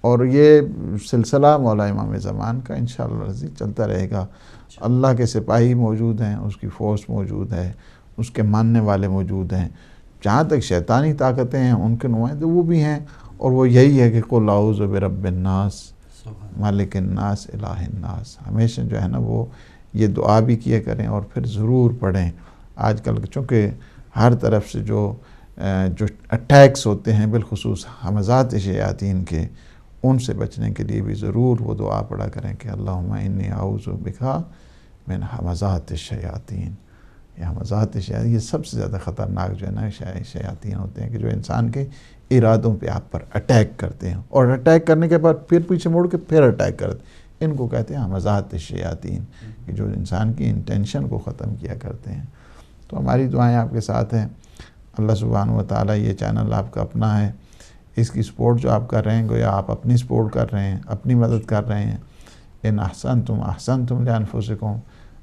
[SPEAKER 1] اور یہ سلسلہ مولا امام زمان کا انشاءاللہ عزیز چلتا رہے گا. اللہ کے سپاہی موجود ہیں، اس کی فورس موجود ہے، اس کے ماننے والے موجود ہیں. جہاں تک شیطانی طاقتیں ہیں ان کے نمائندے وہ بھی ہیں، اور وہ یہی ہے کہ قل اعوذ برب الناس مالک الناس الہ الناس. ہمیشہ جو ہے نا وہ یہ دعا بھی کیا کریں اور پھر ضرور پڑھیں. آج کل چونکہ ہر طرف سے جو اٹیکس ہوتے ہیں بالخصوص ہمزات شیاطین کے، ان سے بچنے کے لیے بھی ضرور وہ دعا پڑھا کریں کہ اللہم انی اعوذ بکا من ہمزات الشیاطین. یہ ہمزات الشیاطین یہ سب سے زیادہ خطرناک جو ہے نا شیاطین ہوتے ہیں کہ جو انسان کے ارادوں پہ آپ پر اٹیک کرتے ہیں اور اٹیک کرنے کے بعد پھر پیچھے موڑ کے پھر اٹیک کرتے ہیں. ان کو کہتے ہیں ہمزات الشیاطین کہ جو انسان کی انٹینشن کو ختم کیا کرتے ہیں. تو ہماری دعائیں آپ کے ساتھ ہیں. اللہ سبحانہ و تعالیٰ یہ چینل آپ کا اپنا ہے، اس کی سپورٹ جو آپ کر رہے ہیں گویا آپ اپنی سپورٹ کر رہے ہیں، اپنی مدد کر رہے ہیں. ان احسنتم لانفسکم،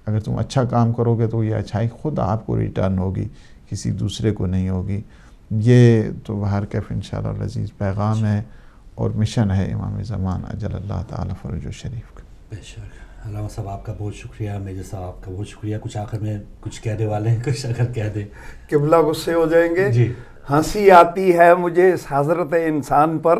[SPEAKER 1] اگر تم اچھا کام کرو گے تو یہ اچھائی خود آپ کو ریٹرن ہوگی، کسی دوسرے کو نہیں ہوگی. یہ تو بہر کیف انشاءاللہ العزیز پیغام ہے اور مشن ہے امام زمان اجل اللہ تعالیٰ فرج شریف کا.
[SPEAKER 2] بے شک. علامہ صاحب آپ کا بہت شکریہ، میجر صاحب آپ کا بہت شکریہ. کچھ آخر میں کچھ کہنے والے ہیں، کچھ اگر کہہ دیں.
[SPEAKER 3] قبلہ غصے ہو جائیں گے.
[SPEAKER 2] جی.
[SPEAKER 3] ہنسی آتی ہے مجھے اس حضرت انسان پر،